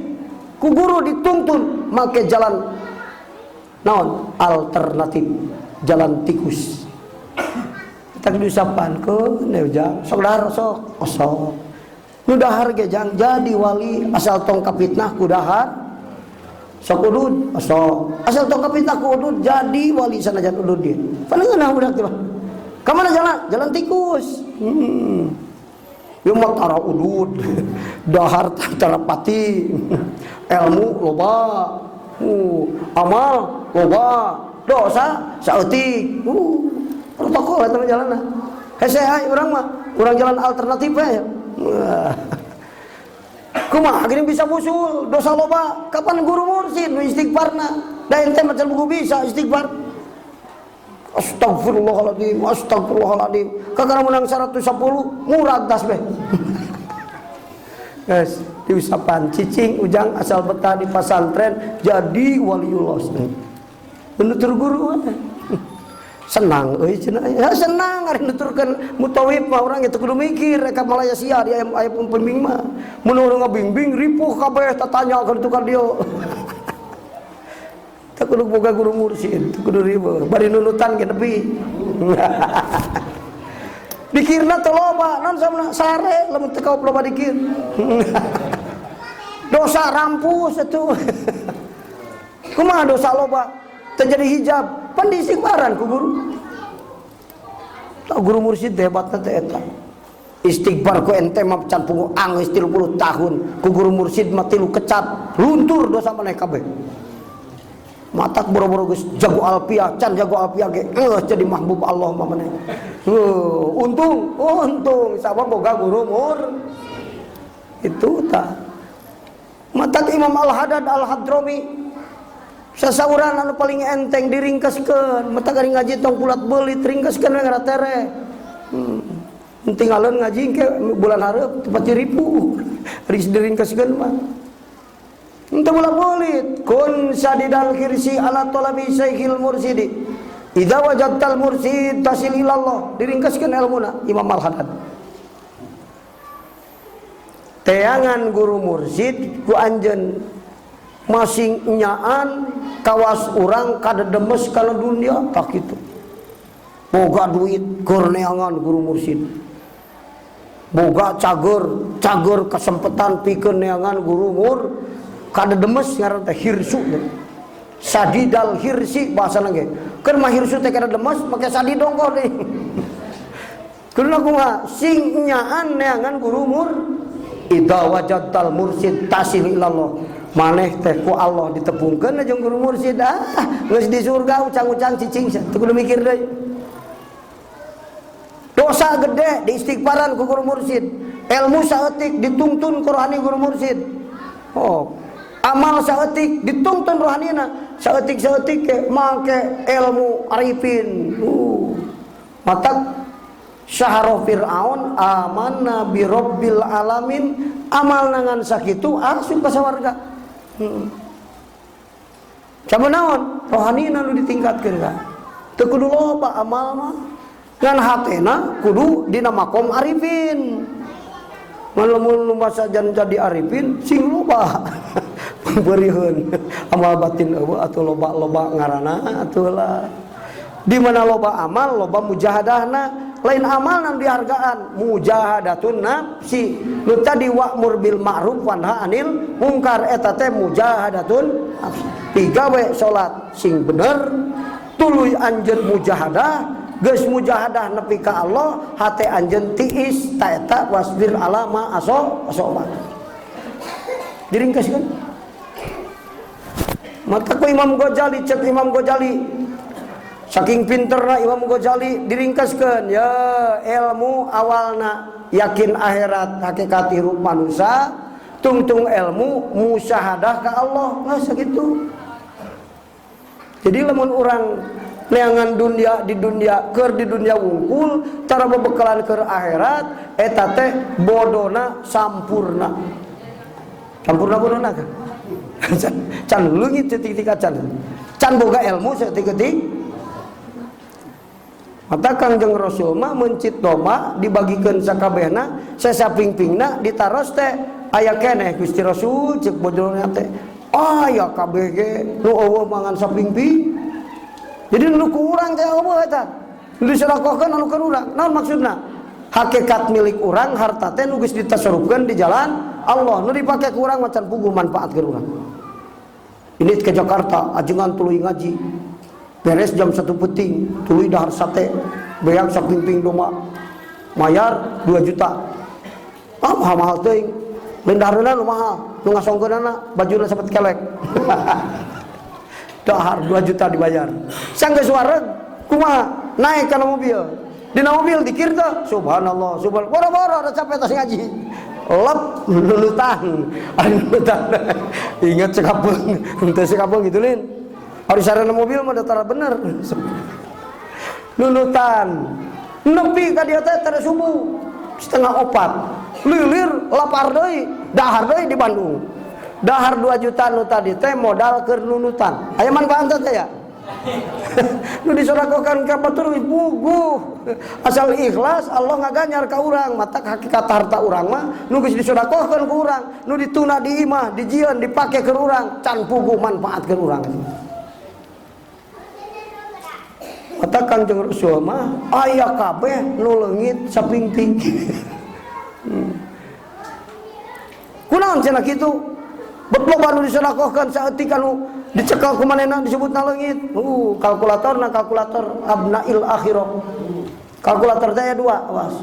Ku guru dituntun make jalan naon? Alternatif. Jalan tikus. Kita kudu sapankeun neujang. Sok dahar sok. Sok. Nu dahar ge jang jadi wali asal tong kapitnah ku dahar. Sok udud, sok. Asal tong kapitnah ku udud jadi wali sanajan udud dia. Panengeunah budak teh mah. Ka mana jalan? Jalan tikus. Ieu mah tara udud. Dahar tara pati. Ilmu loba. Amal loba. Dosa saeutik. Protokol eta mah jalanna. Hese hai urang mah, urang jalan alternatif we. Kumaha gini bisa musul dosa loba? Kapan guru mursid nu istighfarna? Da ente macam buku bisa istighfar. Astagfirullahaladzim, astagfirullahaladzim. Kakak menang 110 murad tas beh. Guys, diusapan cicing ujang asal betah di pesantren jadi waliullah. Nutur guru senang euy cenah. Ya senang ari nuturkeun mutawif mah urang itu kudu mikir rek malaya sia di aya pembimbing mah. Mun urang ngabimbing ripuh kabeh tatanya ka ditu ka dieu. Tak kudu boga guru mursyid, tak kudu ribu. Bari nunutan ge nepi. Dikirna teu loba, naon samna sare lamun teu kaop loba dikir. Dosa rampus atuh. Kumaha dosa loba? Terjadi hijab, pan diistighfaran ku guru. Tah guru mursyid hebatna teh eta. Istighfar ku ente mah can pungu anggeus 30 tahun, ku guru mursyid mah 3 kecap, luntur dosa maneh kabeh. Matak boro-boro geus jago alfiah, can jago alfiah ge jadi mahbub Allah mah maneh. Untung sabab boga guru itu tah. Matak Imam Al-Haddad Al-Hadrami sasauraan anu paling enteng diringkeskeun, matak ari ngaji tong pulat beulit ringkeskeun we ngaratere. Tinggalin ngaji ke bulan hareup tepat ribu. Ris diringkeskeun mah. Ente bola bolit kun sadidal khirsi ala talabi syekhil mursidi idza wajadtal mursid tasil ilallah diringkaskeun ilmuna Imam Al-Haddad. Teangan guru mursid ku anjeun masing nyaan kawas urang kadedemes kana dunia tak kitu. Boga duit keur neangan guru mursid. Boga cager kesempatan pikeun neangan guru kada demes ngaran teh hirsu sadidal hirsi bahasana ge keur mah hirsu teh kada demes make sadi dongkol deui kudu kumaha sing nyaan neangan guru idza wajadtal mursid tasil ilallah maneh teh ku Allah ditepungkeun jeung guru mursid geus di surga ucang-ucang cicing teu kudu mikir deui dosa gede diistighfaran ku guru mursid ilmu saeutik dituntun ku rohani guru mursid amal saeutik dituntun rohanina saeutik-saeutik ke make ilmu arifin matak syahro fir'aun amanna bi rabbil alamin amal nangan sakitu asup ka sawarga sabanaon rohanina nu ditingkatkeun ka teu kudu loba amal mah ngan hatena kudu dina makom arifin mun masa jan jadi arifin sing loba pemberiheun amal batin eueuh atuh loba-loba ngaranna atuh lah di mana loba amal loba mujahadahna lain amal nan dihargaan mujahadatun nafsi nu tadi wa'mur bil ma'ruf wanha anil mungkar eta teh mujahadatun nafsi pigawe salat sing bener tuluy anjeun mujahadah geus mujahadah nepi ka Allah hate anjeun tiis ta eta wasbir ala ma asoba diringkaskeun maka ku Imam Ghazali cek Imam Ghazali saking pinterna Imam Ghazali diringkaskeun ya ilmu awalna yakin akhirat hakikat hirup manusia tungtung ilmu musyahadah ka Allah nah sakitu jadi lamun urang neangan dunia di dunia keur di dunia wungkul cara bebekalan keur akhirat eta teh bodona sampurna bodona kan can leungit titik-titik can boga ilmu saeutik-eutik mata Kangjeng Rasul mah mencit domba dibagikeun sakabehna sesapingpingna ditaros teh aya keneh Gusti Rasul ceuk bodona teh aya kabeh ge nu eueuh mangan sapingping jadi nu ku urang teh eueuh eta nu disedekahkeun anu keur urang naon maksudna hakikat milik urang harta teh nu geus ditasarrufkeun di jalan Allah nu dipake ku urang macan puguh manfaatkeun urang ini ke Jakarta ajengan tuluy ngaji beres jam 1 peting tuluy dahar sate beak sapingping domba mayar 2 juta mahal teuing lain dahareuna nu mahal nu ngasongkeunana bajuna sapat kelek dahar 2 juta dibayar sanggeus wareg kumaha naik kana mobil dina mobil dikir teh subhanallah boro-boro da capek tas ngaji lep nunutan. Ari nunutan. Ingat sekapung, henteu sekapung gitu lin. Ari sarana mobil mah datara bener. Nunutan. Nepi ka dieu teh tada subuh. Setengah 4. Lilir lapar deui, dahar deui di Bandung. Dahar 2 juta nu tadi teh modal keur nunutan. Aya manfaatna teh ya? Nu disodakokan ka batur buguh. Asal ikhlas Allah ngaganyar ka urang, mata hakikat harta urang mah nu geus disodakohkeun ku urang, nu dituna di imah, dijieun dipake ke urang, can puguh manfaatkeun urang. Mata Kangjeng Rasul mah aya kabeh nu leungit sapingping. Kunaon cenah kitu? Betloba nu disodakohkeun saeutik anu dicekal ku manehna disebutna leungit. Kalkulatorna kalkulator abnail akhirah. Kalkulator teh aya 2, awas.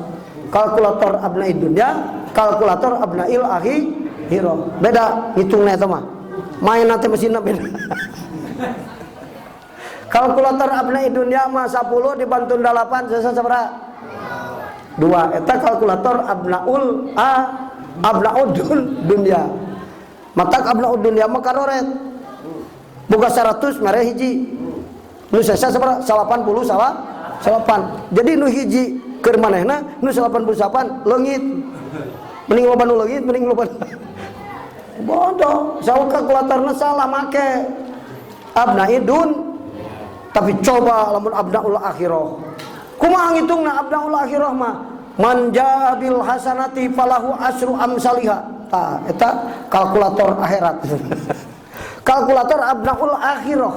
Kalkulator abnaid dunya, kalkulator abnail akhirah. Beda ngitungna eta mah. Mainna teh mesinna beda. Kalkulator abnaid dunya mah 10 dibantu 8 sesa sabaraha? 2. Eta kalkulator abnaud dunya. Matak abnaud dunya mah karoret. Boga 100 mere hiji. Nu sesa sabaraha? 88. Jadi nu hiji keur manehna, nu 88 leungit. Mending loba nu leungit, mending loba. Bodoh, sawa kalkulatorna salah make. Abnaidun tapi coba lamun abnaul akhirah. Kumaha ngitungna abnaul akhirah mah? Man jaa bil hasanati falahu asyru amsalihha. Tah eta kalkulator akhirat. Kalkulator abnaul akhirah.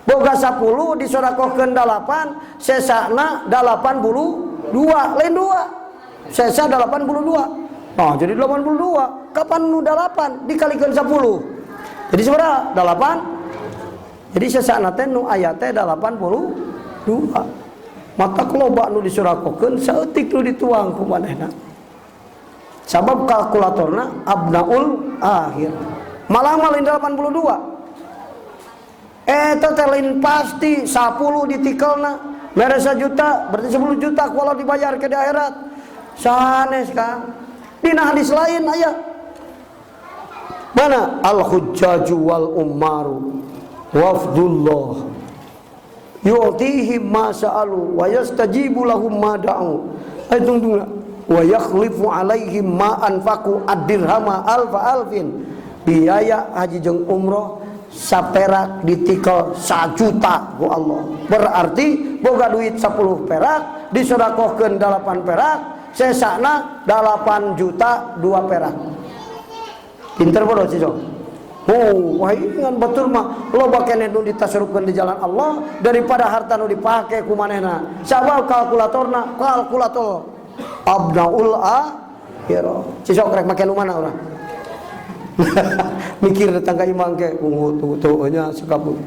Boga 10 disodakohkeun 8, sesana 82, lain 2. Sesa 82. Nah, jadi 82. Kapan nu 8 dikalikan 10? Jadi sabaraha? 8. Jadi sesana teh nu aya teh 82. Mata loba nu disodakohkeun saeutik nu dituang ku manehna. Sabab kalkulatorna abnaul akhir. Malah lain 82. Eta teh lain pasti 10 ditikelna mere 1 juta, berarti 10 juta kalau dibayar ke di akhirat. Sanes Kang. Dina hadis lain aya. Mana al-hujjaju wal ummaru wafdullah yu'tihim ma sa'alu wa yastajibu lahum ma da'u. Ayo tungtungna. Wa yakhlifu alaihim ma anfaqu ad-dirhama alfa alfin. Biaya haji jeung umroh saperak ditikel 1 juta ku Allah. Berarti boga duit 10 perak disodakohkeun 8 perak, sesana 8 juta 2 perak. Pinter bodoh cico. Wah ingan batur mah loba keneh nu ditasarrufkeun di jalan Allah daripada harta nu dipake ku manehna. Sabab kalkulatorna kalkulator abnaul akhirah. Cico rek make nu mana urang? Mikir datang ka imang ke ungu tuh nya sekabut.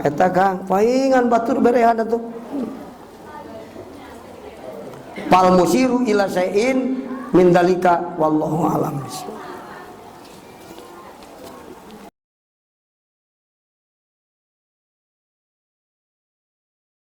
Eta Kang paingan batur berehan atuh. Pal musiru ila sayin min dalika wallahu alam.